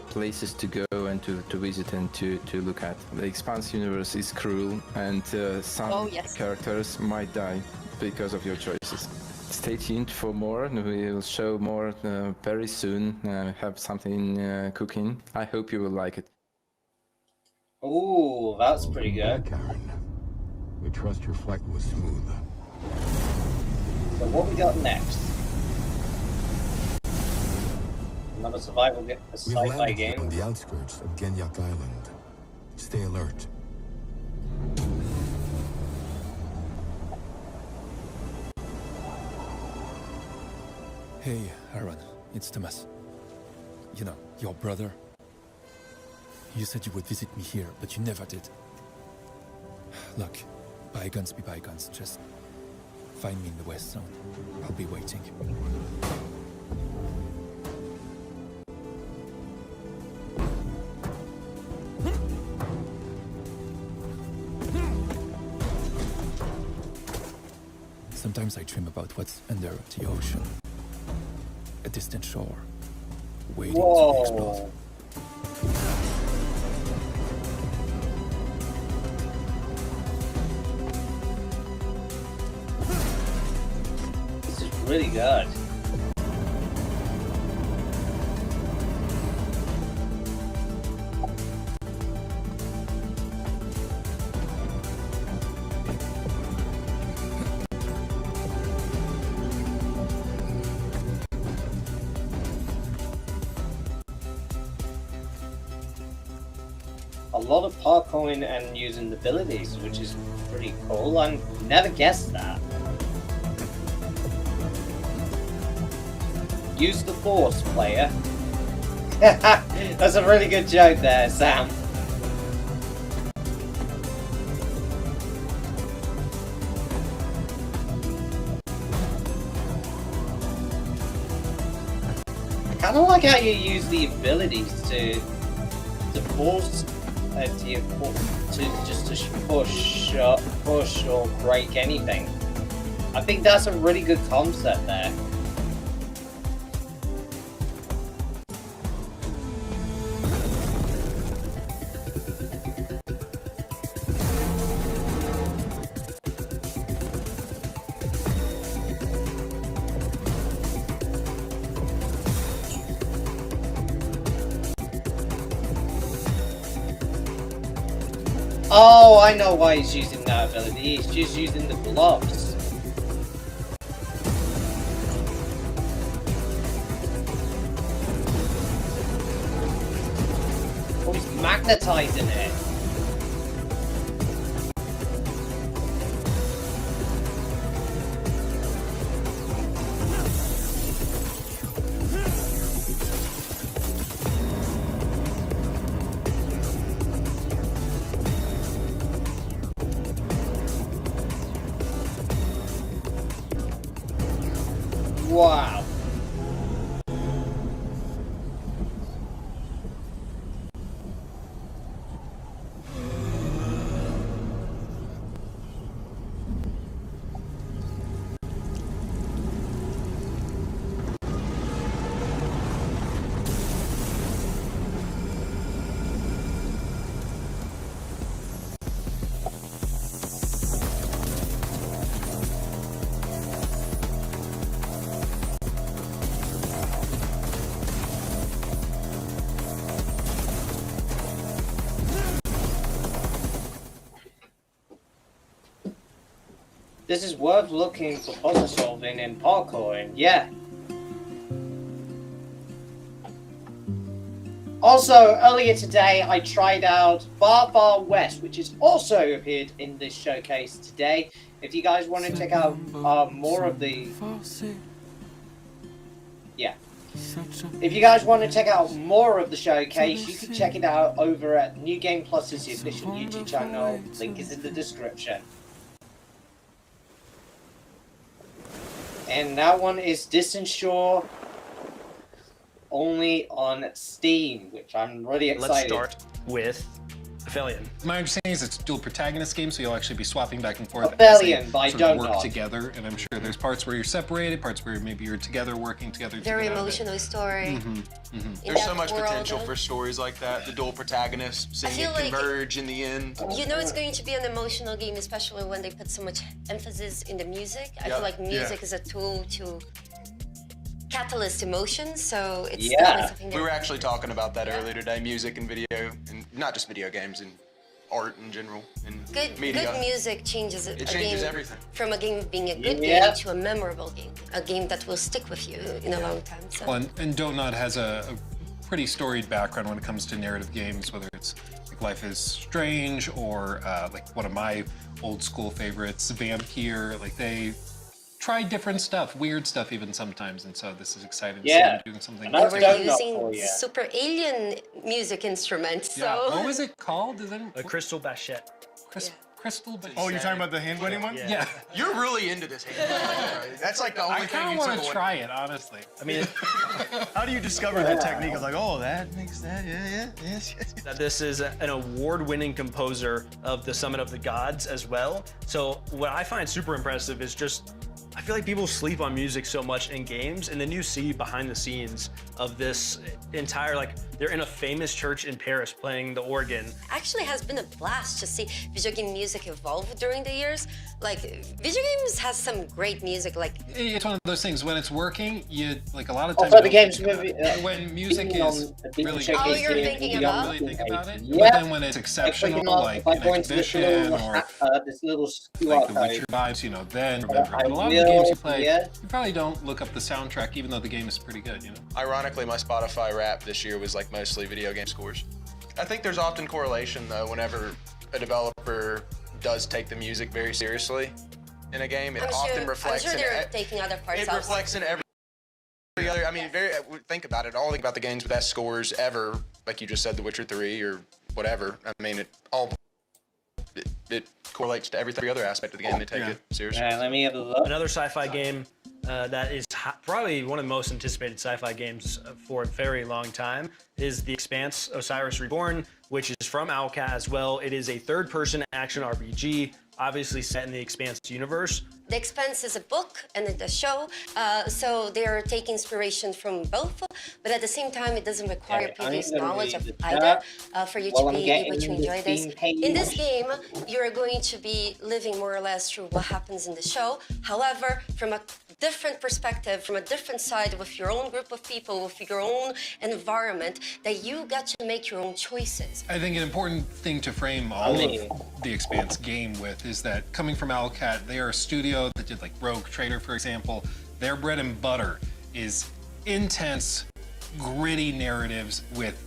places to go and to visit and to look at. The Expanse universe is cruel, and some characters might die because of your choices. Stay tuned for more, and we will show more very soon. Have something cooking. I hope you will like it. Ooh, that's pretty good. Karen. We trust your flight was smooth. So what we got next? Another survival sci-fi game. On the outskirts of Genyak Island. Stay alert. Hey, Aaron, it's Thomas. You know, your brother. You said you would visit me here, but you never did. Look, bygones be bygones. Just find me in the West Zone. I'll be waiting. Sometimes I dream about what's under the ocean. A distant shore, waiting to be explored. This is really good. A lot of parkouring and using abilities, which is pretty cool. I never guessed that. Use the force, player. That's a really good joke there, Sam. I kind of like how you use the abilities to force to push or break anything. I think that's a really good concept there. Oh, I know why he's using that ability. He's just using the gloves. Oh, he's magnetizing it. Wow. This is worth looking for puzzle solving and parkouring, yeah. Also, earlier today, I tried out Far Far West, which has also appeared in this showcase today. If you guys want to check out more of the... Yeah. If you guys want to check out more of the showcase, you can check it out over at New Game Plus's official YouTube channel. Link is in the description. and that one is Distant Shore, only on Steam, which I'm really excited. Let's start with Aphelion. My understanding is it's a dual protagonist game, so you'll actually be swapping back and forth Aphelion, as they but I sort of don't work know. together. And I'm sure there's parts where you're separated, parts where maybe you're together, working together. to Very get out of it. emotional story. There's that so much world, potential for stories like that. The dual protagonists, seeing feel it like- converge in the end. You know it's going to be an emotional game, especially when they put so much emphasis in the music. I feel like music is a tool to catalyst emotions, so it's definitely something that... We were actually talking about that earlier today, music and video, and not just video games, and art in general, and media. Good music changes It a changes game everything. from a game being a good game to a memorable game, a game that will stick with you in a long time. So. Well, and Donut has a pretty storied background when it comes to narrative games, whether it's like Life is Strange or like one of my old school favorites, Vampire. Like they try different stuff, weird stuff even sometimes, and so this is exciting to see them doing something. They were using super alien music instruments, so... Yeah. What was it called? Is A Crystal Bachette. Crystal Bachette. Oh, you're talking about the hand wedding one? Yeah. You're really into this hand wedding, right? That's like the only I thing kind you of want took to away. try it, honestly. I mean, how do you discover that technique of like, oh, that makes that, yes. that this is an award-winning composer of the Summit of the Gods as well. So what I find super impressive is just, I feel like people sleep on music so much in games, and then you see behind the scenes of this entire, like, they're in a famous church in Paris playing the organ. Actually has been a blast to see video game music evolve during the years. Like, video games has some great music, like... It's one of those things, when it's working, you, like a lot of times... Also, the game's movie, when music is really good, Oh, you're thinking you don't about? really think about it. Yeah. But then when it's exceptional, like I an go into this exhibition little, or this little like QR the code. Witcher vibes, you know, then remember. I But a lot of the will, games you play, yeah. you probably don't look up the soundtrack, even though the game is pretty good, you know? Ironically, my Spotify rap this year was like mostly video game scores. I think there's often correlation though whenever a developer does take the music very seriously in a game. It often reflects. I'm sure they're taking other parts. It reflects in every other. I mean, think about it. All think about the games with best scores ever, like you just said, The Witcher 3 or whatever. I mean, it correlates to every other aspect of the game. They take it seriously. Let me have a look. Another sci-fi game that is probably one of the most anticipated sci-fi games for a very long time is The Expanse: Osiris Reborn, which is from Owlcat as well. It is a third-person action RPG, obviously set in the Expanse universe. The Expanse is a book and a show, so they're taking inspiration from both, but at the same time, it doesn't require previous knowledge of either for you to be able to enjoy this. In this game, you're going to be living more or less through what happens in the show. However, from a different perspective, from a different side, with your own group of people, with your own environment, that you get to make your own choices. I think an important thing to frame all of the Expanse game with is that coming from Owlcat, they are a studio that did like Rogue Trader, for example. Their bread and butter is intense, gritty narratives with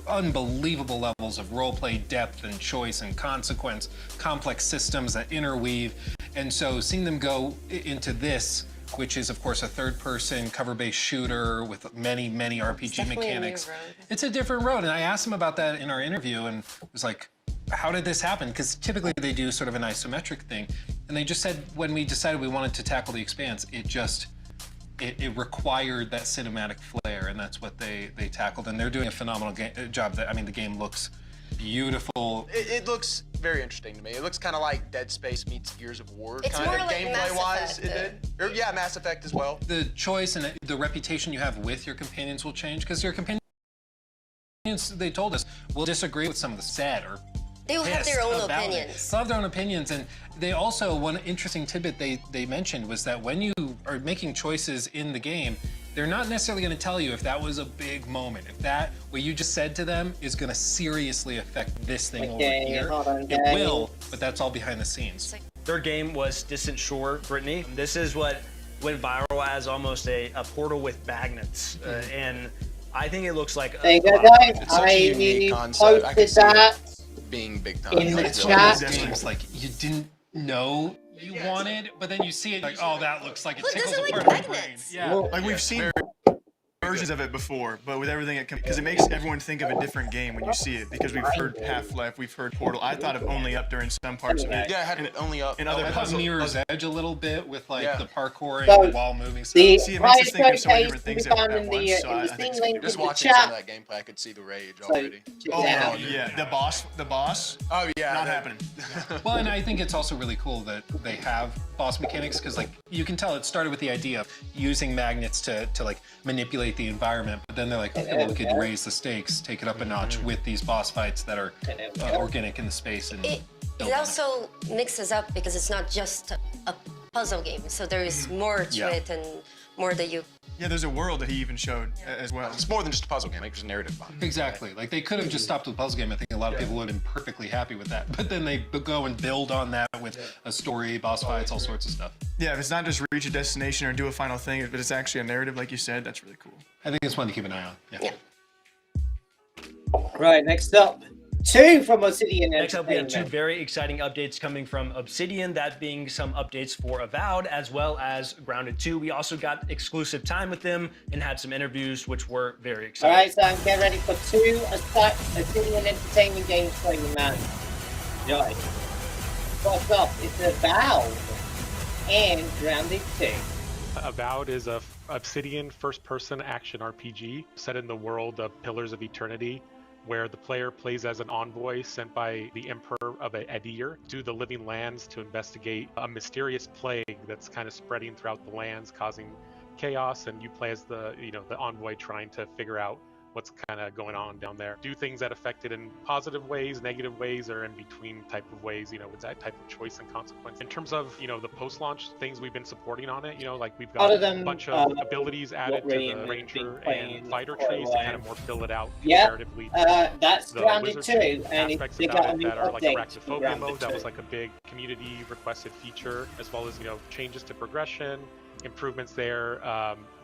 unbelievable levels of roleplay depth and choice and consequence, complex systems that interweave. And so seeing them go into this, which is of course a third-person cover-based shooter with many RPG mechanics. It's a different road, and I asked them about that in our interview, and it was like, how did this happen? Because typically they do sort of an isometric thing, and they just said when we decided we wanted to tackle the Expanse, it required that cinematic flair, and that's what they tackled, and they're doing a phenomenal job. I mean, the game looks beautiful. It looks very interesting to me. It looks kind of like Dead Space meets Gears of War, It's kind more of like gameplay-wise. Mass It did. Or, yeah, Mass Effect as well. The choice and the reputation you have with your companions will change, because your companions, they told us, will disagree with some of the sad or They will have their own about it. opinions. They'll have their own opinions, and they also, one interesting tidbit they mentioned was that when you are making choices in the game, they're not necessarily going to tell you if that was a big moment, if that, what you just said to them is going to seriously affect this thing over here. It will, but that's all behind the scenes. Their game was Distant Shore, Brittany. This is what went viral as almost a portal with magnets, and I think it looks like There you go, guys. It's such a unique concept. I can see it being big time. in the It's chat. one of those games like you didn't know you wanted, but then you see it like, oh, that looks like it Who tickles doesn't a like part of my brain. magnets? Yeah. Like we've seen versions of it before, but with everything it because it makes everyone think of a different game when you see it. Because we've heard Half-Life, we've heard Portal. I thought of Only Up during some parts of it. Yeah, I had it Only Up. And other puzzles. Mirror's Edge a little bit with like the parkouring So, while moving stuff. The See, it makes us think of so many showcase different things will be at found in once. the, So in I the think Steam it's link Just in the watching some chat. of that gameplay, I could see the rage So, already. Oh yeah. yeah, the boss. Oh yeah, Not happening. Well, and I think it's also really cool that they have boss mechanics because, like, you can tell it started with the idea of using magnets to like manipulate the environment, but then they're like, okay, well, we could raise the stakes, take it up a notch with these boss fights that are organic in the space. And It also mixes up because it's not just a puzzle game, so there is more to it and more that you. Yeah, there's a world that he even showed as well. It's more than just a puzzle game. There's a narrative behind it. Exactly. Like, they could have just stopped with the puzzle game. I think a lot of people would have been perfectly happy with that. But then they go and build on that with a story, boss fights, all sorts of stuff. Yeah, if it's not just reach a destination or do a final thing, but it's actually a narrative, like you said, that's really cool. I think it's one to keep an eye on. Yeah. Right, next up, 2 from Obsidian Next up, we have Entertainment. 2 very exciting updates coming from Obsidian, that being some updates for Avowed as well as Grounded 2. We also got exclusive time with them and had some interviews, which were very exciting. Alright, so I'm getting ready for 2 Obsidian Entertainment games for you, man. Right. First up, it's Avowed and Grounded 2. Avowed is a Obsidian first-person action RPG set in the world of Pillars of Eternity, where the player plays as an envoy sent by the Emperor of Adir to the Living Lands to investigate a mysterious plague that's kind of spreading throughout the lands, causing chaos, and you play as the envoy trying to figure out what's kind of going on down there. Do things that affect it in positive ways, negative ways, or in between type of ways, with that type of choice and consequence. In terms of, the post-launch things we've been supporting on it, like we've got a bunch of abilities added to the Ranger and Fighter trees to kind of more fill it out comparatively. That's The Grounded Wizards 2, and aspects they about got a it new that are like update to arachnophobia Grounded mode. 2. That was like a big community requested feature, as well as, changes to progression, improvements there,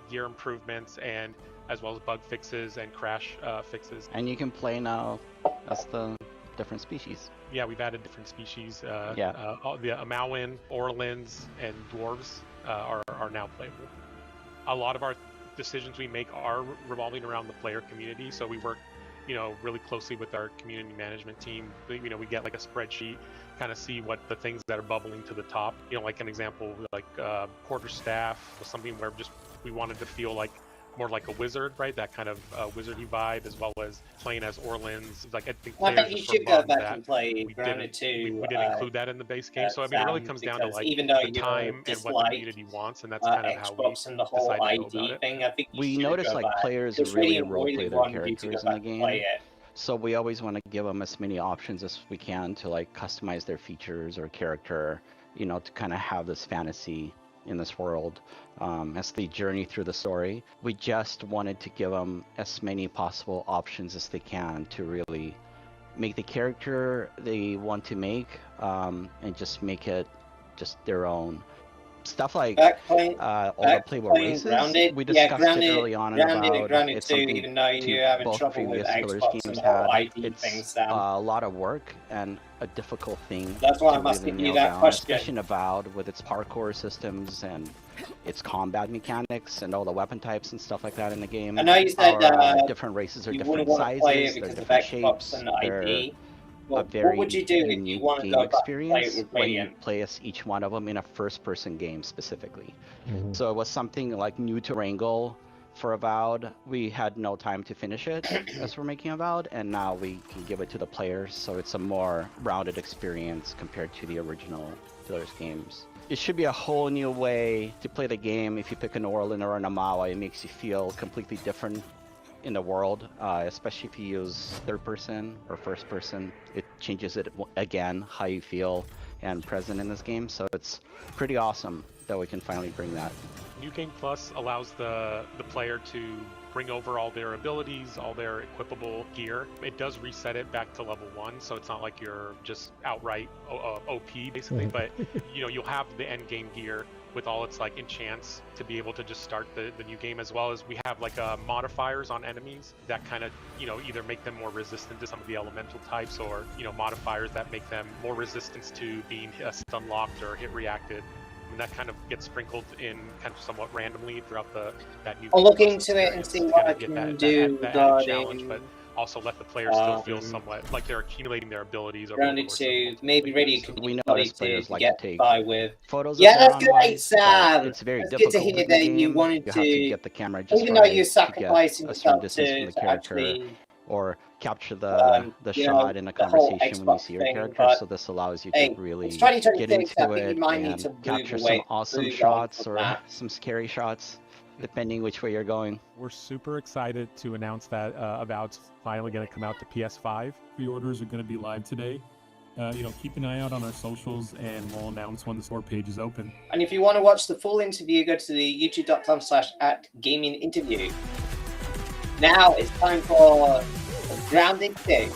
gear improvements, and as well as bug fixes and crash fixes. And you can play now as the different species. Yeah, we've added different species. The Amauin, Orlins, and Dwarves are now playable. A lot of our decisions we make are revolving around the player community, so we work, really closely with our community management team. We get like a spreadsheet, kind of see what the things that are bubbling to the top. Like an example, like quarterstaff was something where we wanted to feel like more like a wizard, right? That kind of wizardy vibe, as well as playing as Orlins. Like, I think Well, I players think you just should go love back that and play we Grounded 2. we didn't include that in the base game. So I mean, it really comes down to because like even though the you time and what the community wants, and that's kind of how we Xbox and the whole decided to go ID about it. thing, I think you We should notice go like back. players It's really really roleplay their wanted you to characters go in the back and play game. it. So we always want to give them as many options as we can to like customize their features or character, to kind of have this fantasy in this world as they journey through the story. We just wanted to give them as many possible options as they can to really make the character they want to make and just make it just their own. Stuff like all the playable races, Grounded, we discussed Grounded, it early on Grounded, about Grounded it's 2, something even though you're having both trouble with previous Pillars Xbox and games the whole had. ID It's thing, Sam. a lot of work and a difficult thing That's why to I'm asking really you nail that down, question. especially in Avowed with its parkour systems and its combat mechanics and all the weapon types and stuff like that in the game. I know you said different races are you different wouldn't want to play sizes, it they're because of different Xbox shapes, and the they're ID. a What very would you do if you unique want to game go back and play it experience with when you Radiant? play as each one of them in a first-person game specifically. So it was something like new to Wrangle for Avowed. We had no time to finish it as we're making Avowed, and now we can give it to the players, so it's a more rounded experience compared to the original Pillars games. It should be a whole new way to play the game. If you pick an Orlin or an Amawa, it makes you feel completely different in the world, especially if you use third person or first person. It changes it again, how you feel and present in this game. So it's pretty awesome that we can finally bring that. New Game Plus allows the player to bring over all their abilities, all their equipable gear. It does reset it back to level 1, so it's not like you're just outright OP basically, but you'll have the end game gear with all its like enchants to be able to just start the new game, as well as we have like modifiers on enemies that kind of either make them more resistant to some of the elemental types, or modifiers that make them more resistant to being stun locked or hit reacted. And that kind of gets sprinkled in kind of somewhat randomly throughout that new. I'll Game look Plus into it and experience see to what kind I of get can that do added challenge, but regarding also let the players still feel somewhat like they're accumulating their abilities over the Grounded course to of maybe radio so We know community as players to like get to take by with. photos Yeah, of their that's great, envoys, but Sam. it's very That's good to difficult hear in the that you game. wanted You to, have to get the camera just even though you're right to get sacrificing a certain yourself distance from the to character, actually, or capture the you shot know, in a the whole conversation when you Xbox see your thing, character. but So this allows you to hey, really it's get 2026. I into think you it might need and to move capture some away, awesome move on shots from or that. some scary shots, depending which way you're going. We're super excited to announce that Avowed's finally going to come out to PS5. Pre-orders are going to be live today. Keep an eye out on our socials, and we'll announce when the store page is open. And if you want to watch the full interview, go to the youtube.com/@gaminginterview. Now it's time for Grounded 2.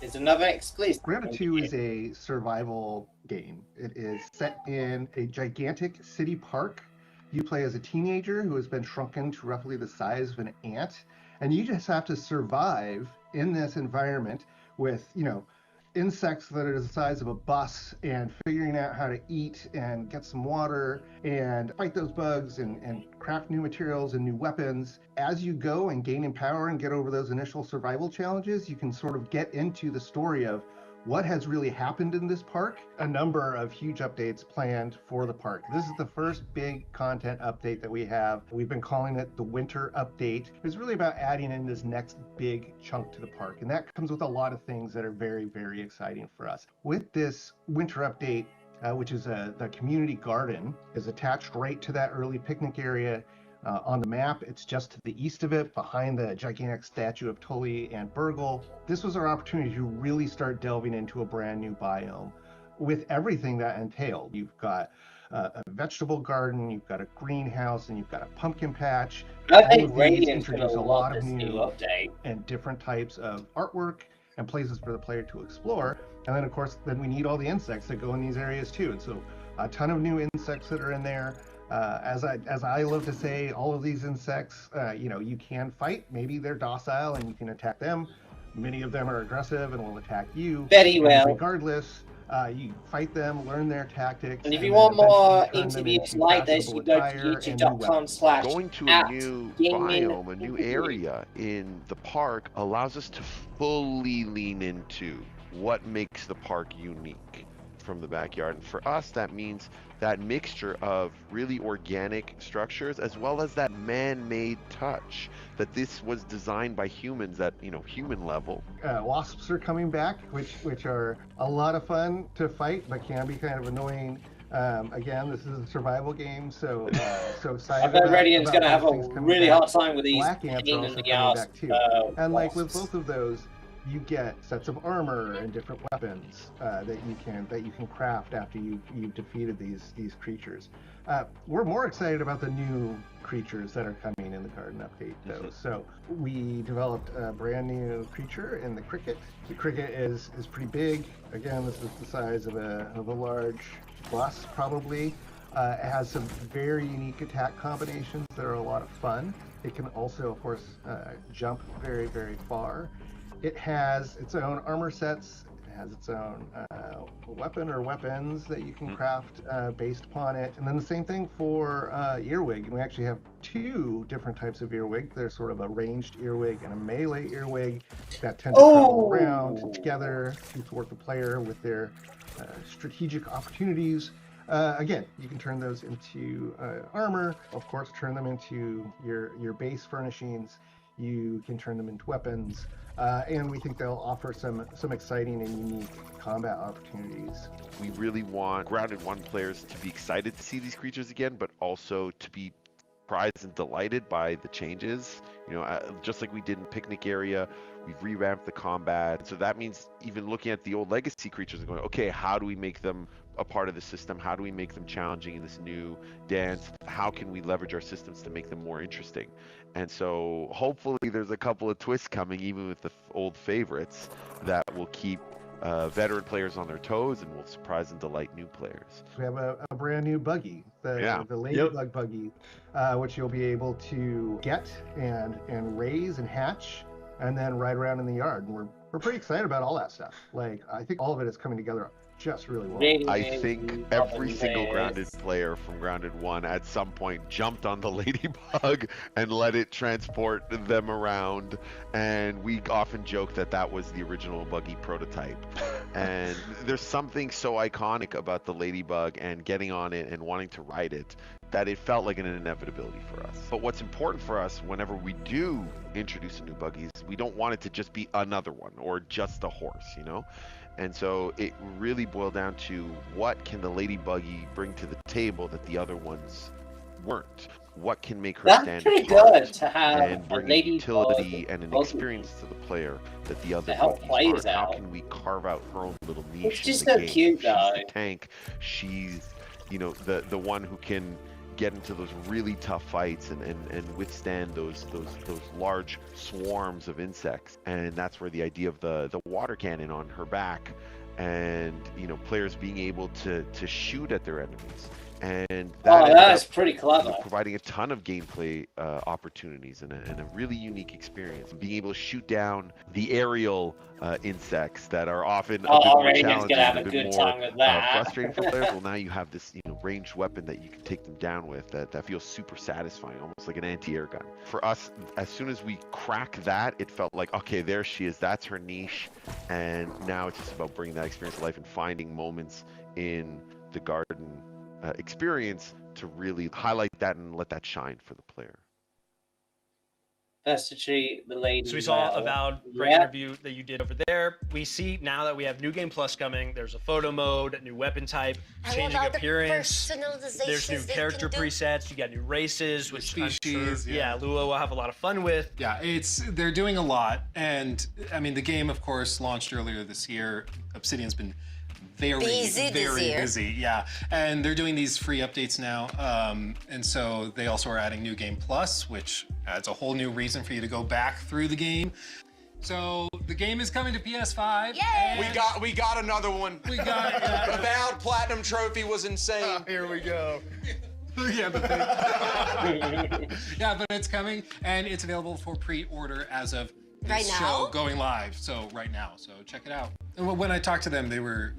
It's another exclusive. Grounded 2 is a survival game. It is set in a gigantic city park. You play as a teenager who has been shrunken to roughly the size of an ant, and you just have to survive in this environment with, insects that are the size of a bus, and figuring out how to eat and get some water and fight those bugs and craft new materials and new weapons. As you go and gain in power and get over those initial survival challenges, you can sort of get into the story of what has really happened in this park. A number of huge updates planned for the park. This is the first big content update that we have. We've been calling it the winter update. It's really about adding in this next big chunk to the park, and that comes with a lot of things that are very, very exciting for us. With this winter update, which is the community garden, is attached right to that early picnic area. On the map, it's just to the east of it, behind the gigantic statue of Tully and Burgle. This was our opportunity to really start delving into a brand new biome with everything that entailed. You've got a vegetable garden, you've got a greenhouse, and you've got a pumpkin patch. I All think of these Radiant's gonna introduce a love lot of this new new update. and different types of artwork and places for the player to explore. And then, of course, we need all the insects that go in these areas too. And so a ton of new insects that are in there. As I love to say, all of these insects, you can fight. Maybe they're docile and you can attack them. Many of them are aggressive and will attack you. Very well. Regardless, you fight them, learn their tactics. And if you want more interviews into like this, you go to attire and new weapons. Going to a new biome, a new area in the park allows us to fully lean into what makes the park unique from the backyard. And for us, that means that mixture of really organic structures as well as that man-made touch, that this was designed by humans at human level. Wasps are coming back, which are a lot of fun to fight, but can be kind of annoying. Again, this is a survival game, so excited. I bet Radiant's about gonna have a those things coming really back. hard time with these Black ants are pain in also the coming ass, back too. And like with both of those, you get sets of armor and different weapons that you can craft after you've defeated these creatures. We're more excited about the new creatures that are coming in the garden update, though. So we developed a brand new creature in the cricket. The cricket is pretty big. Again, this is the size of a large bus, probably. It has some very unique attack combinations that are a lot of fun. It can also, of course, jump very, very far. It has its own armor sets. It has its own weapon or weapons that you can craft based upon it. And then the same thing for earwig. And we actually have two different types of earwig. There's sort of a ranged earwig and a melee earwig that tend to travel around together to thwart the player with their strategic opportunities. Again, you can turn those into armor. Of course, turn them into your base furnishings. You can turn them into weapons. And we think they'll offer some exciting and unique combat opportunities. We really want Grounded 1 players to be excited to see these creatures again, but also to be surprised and delighted by the changes. Just like we did in Picnic Area, we've revamped the combat. So that means even looking at the old legacy creatures and going, okay, how do we make them a part of the system? How do we make them challenging in this new dance? How can we leverage our systems to make them more interesting? And so hopefully there's a couple of twists coming, even with the old favorites, that will keep veteran players on their toes and will surprise and delight new players. We have a brand new buggy, the Ladybug buggy, which you'll be able to get and raise and hatch and then ride around in the yard. And we're pretty excited about all that stuff. Like, I think all of it is coming together just really well. I think every single Grounded player from Grounded 1 at some point jumped on the Ladybug and let it transport them around. And we often joke that that was the original buggy prototype. And there's something so iconic about the Ladybug and getting on it and wanting to ride it that it felt like an inevitability for us. But what's important for us whenever we do introduce a new buggy is we don't want it to just be another one or just a horse, you know? And so it really boiled down to what can the Ladybuggy bring to the table that the other ones weren't? What can make her stand pretty good to have and bring a utility and an experience to the player that the other buggies aren't? How can we carve out her own little niche? It's just so cute, though. She's the tank. She's, you know, the one who can get into those really tough fights and withstand those large swarms of insects. And that's where the idea of the water cannon on her back and, you know, players being able to shoot at their enemies. And that's pretty clever. You know, providing a ton of gameplay opportunities and a really unique experience. Being able to shoot down the aerial insects that are often a bit more challenging, a bit more frustrating for players. Well, now you have this, you know, ranged weapon that you can take them down with that feels super satisfying, almost like an anti-air gun. For us, as soon as we crack that, it felt like, okay, there she is. That's her niche. And now it's just about bringing that experience to life and finding moments in the garden experience to really highlight that and let that shine for the player. That's to treat the lady. So we saw about great interview that you did over there. We see now that we have New Game Plus coming. There's a photo mode, new weapon type, changing appearance. There's new character presets. You got new races, which species. Yeah, Lua will have a lot of fun with. Yeah, they're doing a lot, and I mean the game, of course, launched earlier this year. Obsidian's been very busy, yeah. And they're doing these free updates now. And so they also are adding New Game Plus, which adds a whole new reason for you to go back through the game. So the game is coming to PS5. Yay! We got another one. We got it. The Avowed Platinum Trophy was insane. Here we go. Yeah, but yeah, but it's coming and it's available for pre-order as of this show going live. So right now, so check it out. And when I talked to them, they were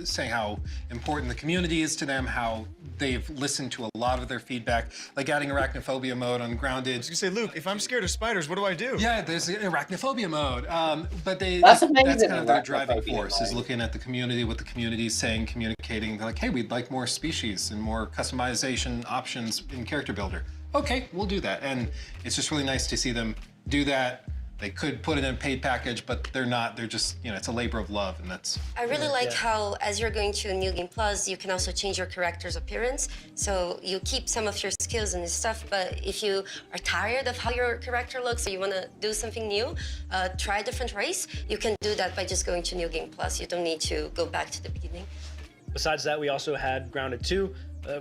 saying how important the community is to them, how they've listened to a lot of their feedback, like adding arachnophobia mode on Grounded. I was gonna say, Luke, if I'm scared of spiders, what do I do? Yeah, there's arachnophobia mode. But that's amazing. That's kind of their driving force, is looking at the community, what the community is saying, communicating. They're like, hey, we'd like more species and more customization options in Character Builder. Okay, we'll do that. And it's just really nice to see them do that. They could put it in a paid package, but they're not. They're just, you know, it's a labor of love, and that's... I really like how, as you're going to New Game Plus, you can also change your character's appearance. So you keep some of your skills and stuff, but if you are tired of how your character looks, or you want to do something new, try a different race, you can do that by just going to New Game Plus. You don't need to go back to the beginning. Besides that, we also had Grounded 2,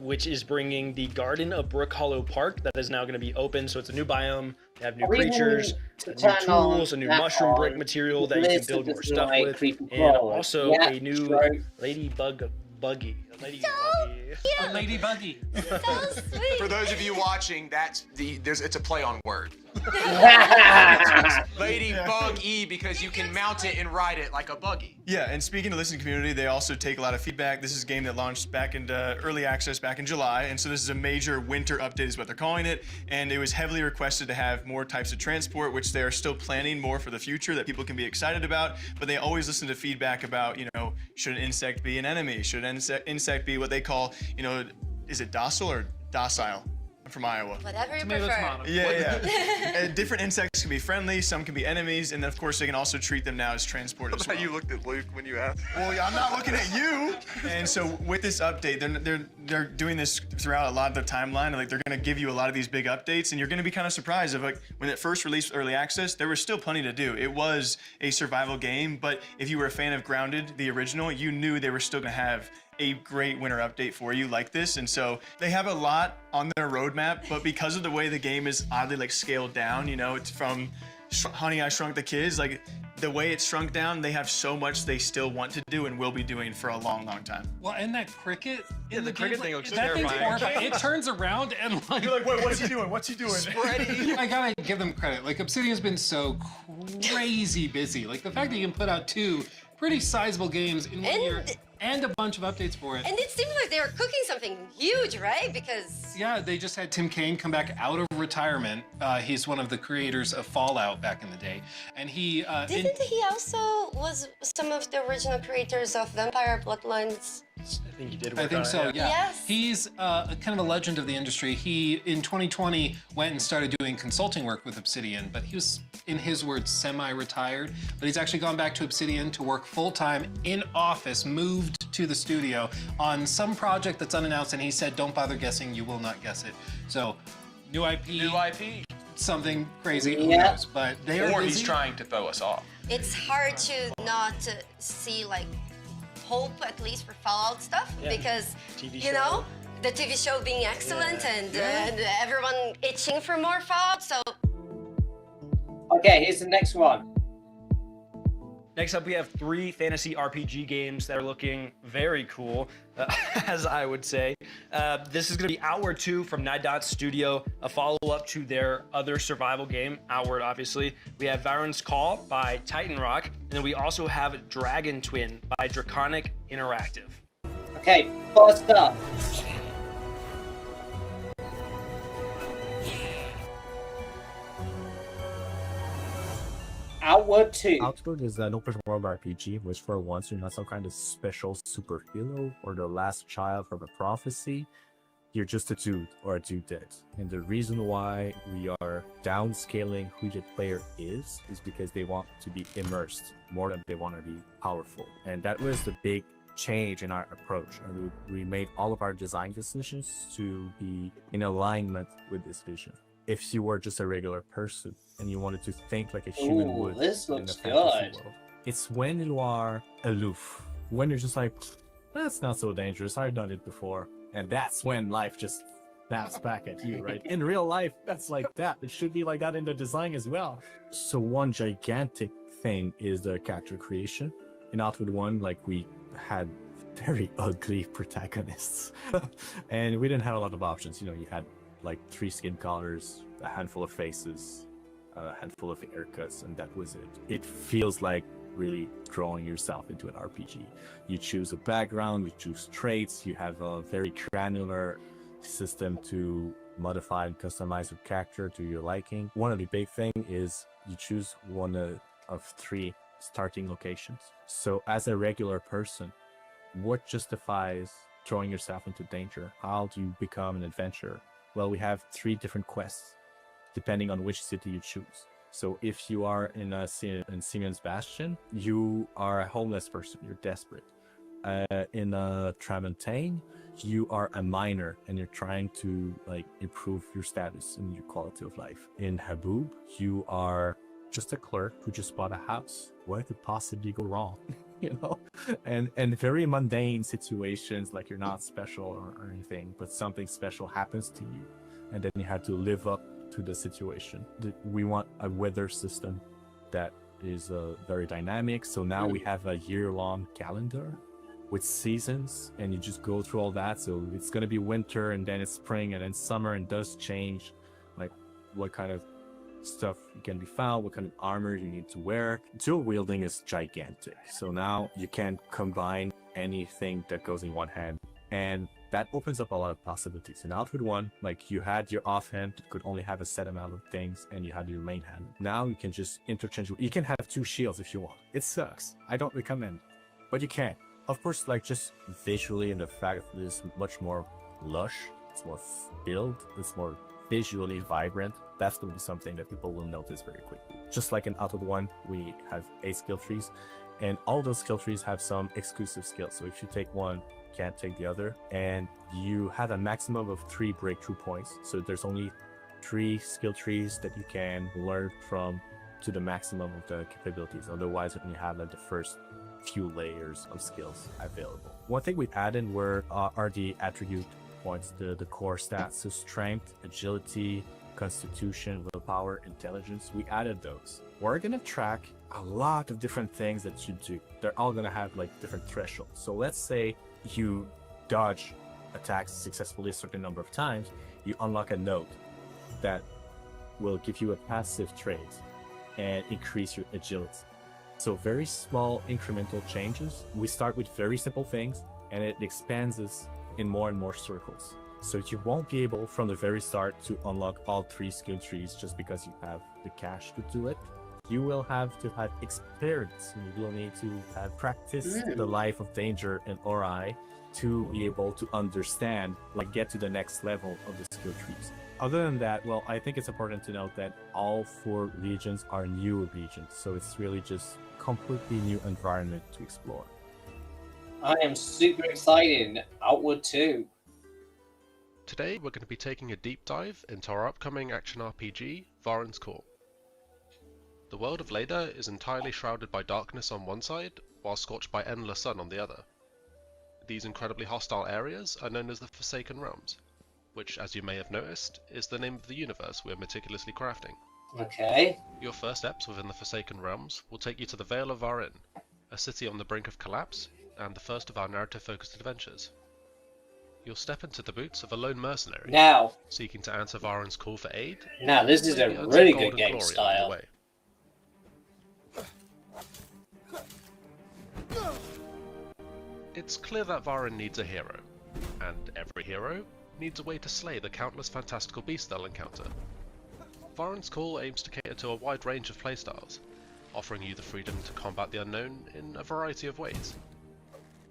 which is bringing the Garden of Brook Hollow Park that is now going to be open. So it's a new they have new creatures, new tools, a new mushroom brick material that you can build more stuff with, and also a new ladybug buggy. A lady buggy. So sweet. For those of you watching, it's a play on word. Ladybug E, because you can mount it and ride it like a buggy. Yeah, and speaking to listening community, they also take a lot of feedback. This is a game that launched back into early access back in July, and so this is a major winter update is what they're calling it, and it was heavily requested to have more types of transport, which they're still planning more for the future that people can be excited about, but they always listen to feedback about, you know, should an insect be an enemy? Should an insect be what they call, you know, is it docile or docile? I'm from Iowa. Whatever you prefer. Yeah. And different insects can be friendly, some can be enemies, and then of course they can also treat them now as transport as well. You looked at Luke when you asked. Well, I'm not looking at you. And so with this update, they're doing this throughout a lot of the timeline. Like they're gonna give you a lot of these big updates, and you're gonna be kind of surprised of like when it first released early access, there was still plenty to do. It was a survival game, but if you were a fan of Grounded, the original, you knew they were still gonna have a great winter update for you like this. And so they have a lot on their roadmap, but because of the way the game is oddly like scaled down, you know, it's from Honey, I Shrunk the Kids, like the way it's shrunk down, they have so much they still want to do and will be doing for a long, long time. Well, and that cricket. Yeah, the cricket thing looks that thing's terrifying. horrifying. It turns around and like. You're like, wait, what's he doing? What's he doing? I gotta give them credit. Like Obsidian's been so crazy busy. Like the fact that you can put out 2 pretty sizable games in 1 year and a bunch of updates for it. And it seems like they were cooking something huge, right? Because Yeah, they just had Tim Kaine come back out of retirement. He's one of the creators of Fallout back in the day, and he didn't he also was some of the original creators of Vampire Bloodlines? I think he did. I think so. Yeah. Yes. He's kind of a legend of the industry. He in 2020 went and started doing consulting work with Obsidian, but he was, in his words, semi-retired. But he's actually gone back to Obsidian to work full-time in office, moved to the studio on some project that's unannounced, and he said, "Don't bother guessing. You will not guess it." So, new IP. New IP. Something crazy. Who Yeah. knows? But they are Or busy. he's trying to throw us off. It's hard to not see like hope, at least for Fallout stuff, Yeah. because TV you show. know the TV show being excellent and everyone itching for more Fallout. So Okay, here's the next one. Next up, we have 3 fantasy RPG games that are looking very cool, as I would say. This is going to be Outward 2 from Night Dot Studio, a follow-up to their other survival game, Outward, obviously. We have Varen's Call by Titan Rock, and then we also have Dragon Twin by Draconic Interactive. Okay, first up. Outward 2. Outward is an open world RPG, which for once you're not some kind of special superhero or the last child from a prophecy. You're just a dude or a dudette. And the reason why we are downscaling who the player is because they want to be immersed more than they want to be powerful. And that was the big change in our approach. And we made all of our design decisions to be in alignment with this vision. If you were just a regular person and you wanted to think like a human would this in looks a fantasy good. world, it's when you are aloof, when you're just like, that's not so dangerous, I've done it before, and that's when life just snaps back at you, right? In real life, that's like that. It should be like that in the design as well. So one gigantic thing is the character creation. In Outward 1, like, we had very ugly protagonists, and we didn't have a lot of options. You know, you had like 3 skin colors, a handful of faces, a handful of haircuts, and that was it. It feels like really drawing yourself into an RPG. You choose a background, you choose traits, you have a very granular system to modify and customize your character to your liking. One of the big thing is you choose one of 3 starting locations. So as a regular person, what justifies throwing yourself into danger? How do you become an adventurer? Well, we have 3 different quests, depending on which city you choose. So if you are in Simeon's Bastion, you are a homeless person, you're desperate. In Tramontane, you are a miner and you're trying to like improve your status and your quality of life. In Haboob, you are just a clerk who just bought a house. What could possibly go wrong? You know, and very mundane situations, like you're not special or anything, but something special happens to you, and then you have to live up to the situation. We want a weather system that is very dynamic. So now we have a year-long calendar with seasons, and you just go through all that. So it's gonna be winter, and then it's spring, and then summer, and does change, like what kind of stuff can be found, what kind of armor you need to wear. Dual wielding is gigantic, so now you can combine anything that goes in one hand, and that opens up a lot of possibilities. In Outward 1, like, you had your offhand could only have a set amount of things, and you had your main hand. Now you can just interchange. You can have 2 shields if you want. It sucks, I don't recommend, but you can. Of course, like, just visually, and the fact that it is much more lush, it's more filled, it's more visually vibrant, that's going to be something that people will notice very quickly. Just like in Outward 1, we have 8 skill trees, and all those skill trees have some exclusive skills. So if you take one, you can't take the other, and you have a maximum of 3 breakthrough points. So there's only 3 skill trees that you can learn from to the maximum of the capabilities. Otherwise, you have like the first few layers of skills available. One thing we've added are the attribute points, the core stats, so strength, agility, constitution, willpower, intelligence, we added those. We're gonna track a lot of different things that you do. They're all gonna have like different thresholds. So let's say you dodge attacks successfully a certain number of times, you unlock a node that will give you a passive trait and increase your agility. So very small incremental changes. We start with very simple things and it expands us in more and more circles. So you won't be able from the very start to unlock all 3 skill trees just because you have the cash to do it. You will have to have experience. You will need to have practiced the life of danger and Ori to be able to understand, like get to the next level of the skill trees. Other than that, well, I think it's important to note that all 4 regions are new regions. So it's really just completely new environment to explore. I am super excited. Outward 2. Today, we're going to be taking a deep dive into our upcoming action RPG, Varen's Call. The world of Leda is entirely shrouded by darkness on one side, while scorched by endless sun on the other. These incredibly hostile areas are known as the Forsaken Realms, which, as you may have noticed, is the name of the universe we are meticulously crafting. Okay. Your first steps within the Forsaken Realms will take you to the Vale of Varen, a city on the brink of collapse, and the first of our narrative-focused adventures. You'll step into the boots of a lone mercenary, Now, seeking to answer Varen's call for aid. now this is a maybe earn some really gold good and game glory along the style. way. It's clear that Varen needs a hero, and every hero needs a way to slay the countless fantastical beasts they'll encounter. Varen's Call aims to cater to a wide range of playstyles, offering you the freedom to combat the unknown in a variety of ways.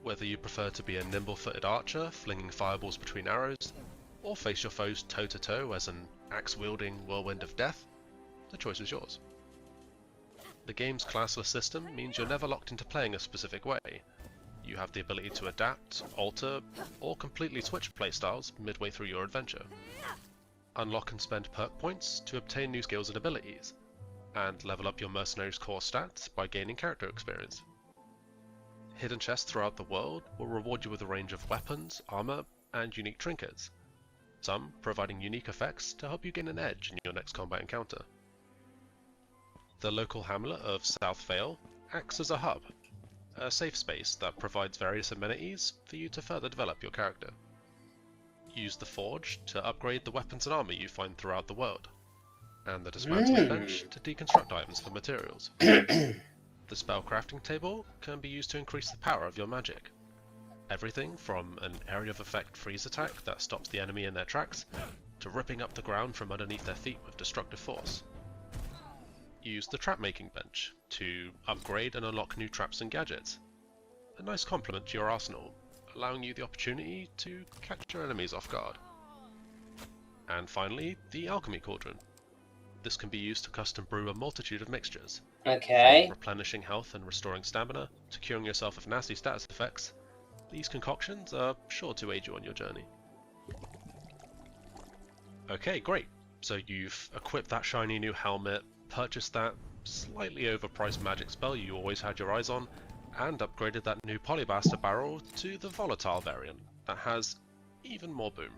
Whether you prefer to be a nimble-footed archer, flinging fireballs between arrows, or face your foes toe-to-toe as an axe-wielding whirlwind of death, the choice is yours. The game's classless system means you're never locked into playing a specific way. You have the ability to adapt, alter, or completely switch playstyles midway through your adventure. Unlock and spend perk points to obtain new skills and abilities, and level up your mercenary's core stats by gaining character experience. Hidden chests throughout the world will reward you with a range of weapons, armor, and unique trinkets, some providing unique effects to help you gain an edge in your next combat encounter. The local hamlet of South Vale acts as a hub, a safe space that provides various amenities for you to further develop your character. Use the forge to upgrade the weapons and armor you find throughout the world, and the dismantling bench to deconstruct items for materials. The spell crafting table can be used to increase the power of your magic. Everything from an area of effect freeze attack that stops the enemy in their tracks, to ripping up the ground from underneath their feet with destructive force. Use the trap making bench to upgrade and unlock new traps and gadgets. A nice complement to your arsenal, allowing you the opportunity to catch your enemies off guard. And finally, the alchemy cauldron. This can be used to custom brew a multitude of mixtures. Okay. From replenishing health and restoring stamina, to curing yourself of nasty status effects, these concoctions are sure to aid you on your journey. Okay, great. So you've equipped that shiny new helmet, purchased that slightly overpriced magic spell you always had your eyes on, and upgraded that new polybuster barrel to the volatile variant that has even more boom.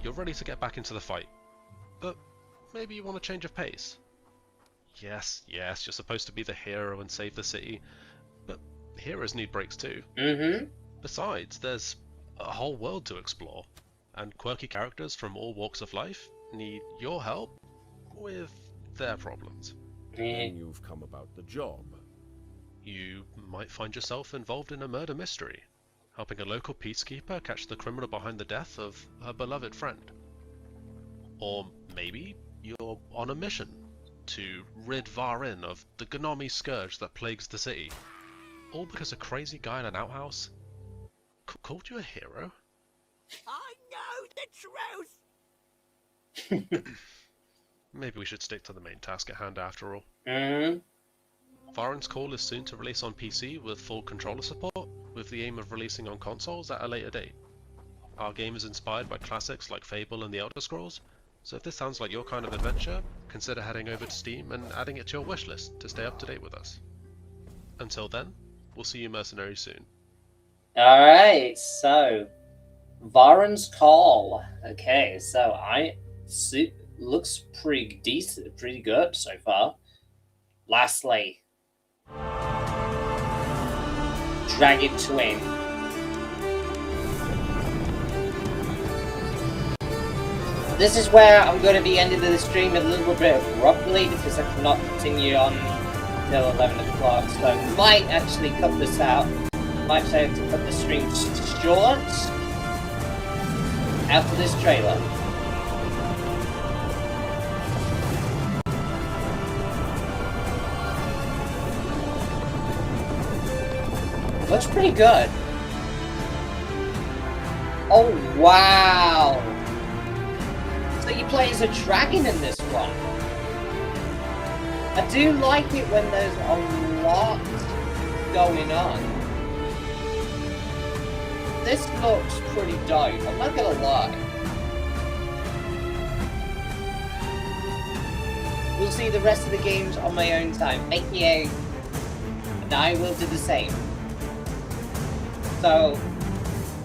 You're ready to get back into the fight, but maybe you want a change of pace. Yes, you're supposed to be the hero and save the city, but heroes need breaks too. Besides, there's a whole world to explore, and quirky characters from all walks of life need your help with their problems. And you've come about the job. You might find yourself involved in a murder mystery, helping a local peacekeeper catch the criminal behind the death of her beloved friend. Or maybe you're on a mission to rid Varen of the Gnomi scourge that plagues the city, all because a crazy guy in an outhouse called you a hero? I know the truth! Maybe we should stick to the main task at hand after all. Varen's Call is soon to release on PC with full controller support, with the aim of releasing on consoles at a later date. Our game is inspired by classics like Fable and The Elder Scrolls, so if this sounds like your kind of adventure, consider heading over to Steam and adding it to your wishlist to stay up to date with us. Until then, we'll see you mercenaries soon. Alright, so Varen's Call. Okay, so looks pretty decent, pretty good so far. Lastly, Dragon Twin. This is where I'm going to be ending the stream a little bit abruptly because I cannot continue on until 11 o'clock. So I might actually cut this out. Might have to cut the stream short after this trailer. Looks pretty good. Oh, wow. So you play as a dragon in this one. I do like it when there's a lot going on. This looks pretty dope, I'm not gonna lie. We'll see the rest of the games on my own time. Thank you. And I will do the same. So,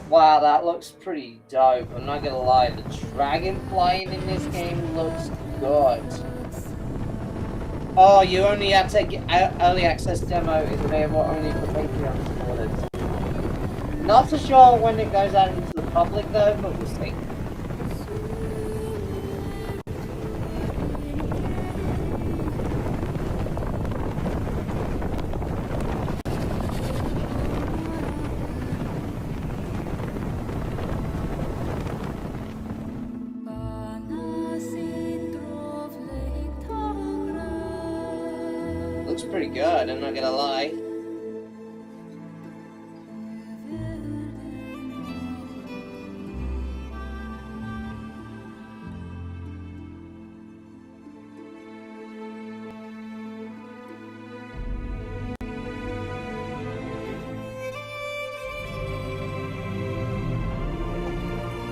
wow, that looks pretty dope. I'm not gonna lie, the dragon flying in this game looks good. Oh, you only have to get early access demo is available only for Patreon supporters. Not so sure when it goes out into the public though, but we'll see. Looks pretty good, I'm not gonna lie.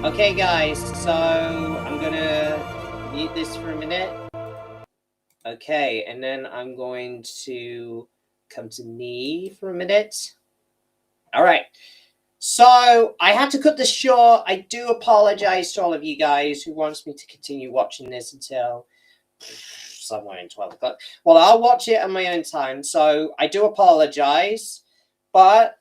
Okay guys, so I'm gonna mute this for a minute. Okay, and then I'm going to come to me for a minute. All right. So I had to cut this short. I do apologize to all of you guys who wants me to continue watching this until somewhere in 12 o'clock. Well, I'll watch it on my own time. So I do apologize, but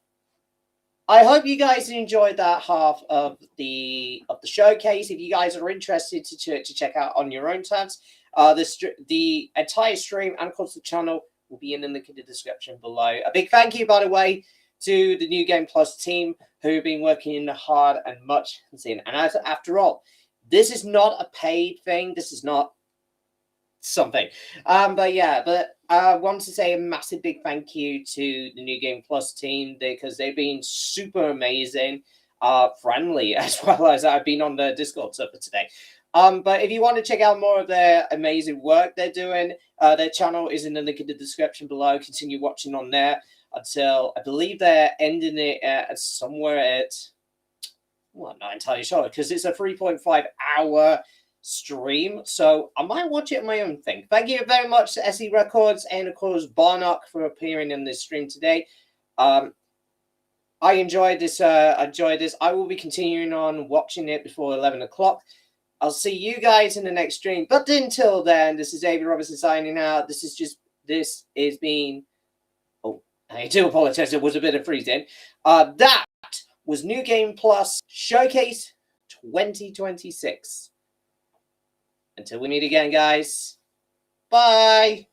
I hope you guys enjoyed that half of the showcase. If you guys are interested to check out on your own times, the entire stream and of course the channel will be in the link in the description below. A big thank you, by the way, to the New Game Plus team who have been working hard and much. And after all, this is not a paid thing. This is not something. But I want to say a massive big thank you to the New Game Plus team because they've been super amazing, friendly, as well as I've been on the Discord server today. But if you want to check out more of their amazing work they're doing, their channel is in the link in the description below. Continue watching on there until I believe they're ending it at somewhere at, well, I'm not entirely sure because it's a 3.5 hour stream, so I might watch it on my own thing. Thank you very much to SE Records and of course Barnock for appearing in this stream today. I enjoyed this. I will be continuing on watching it before 11 o'clock. I'll see you guys in the next stream. But until then, this is David Robertson signing out. This is being. Oh, I do apologize. It was a bit of freezing. That was New Game Plus Showcase 2026. Until we meet again, guys. Bye.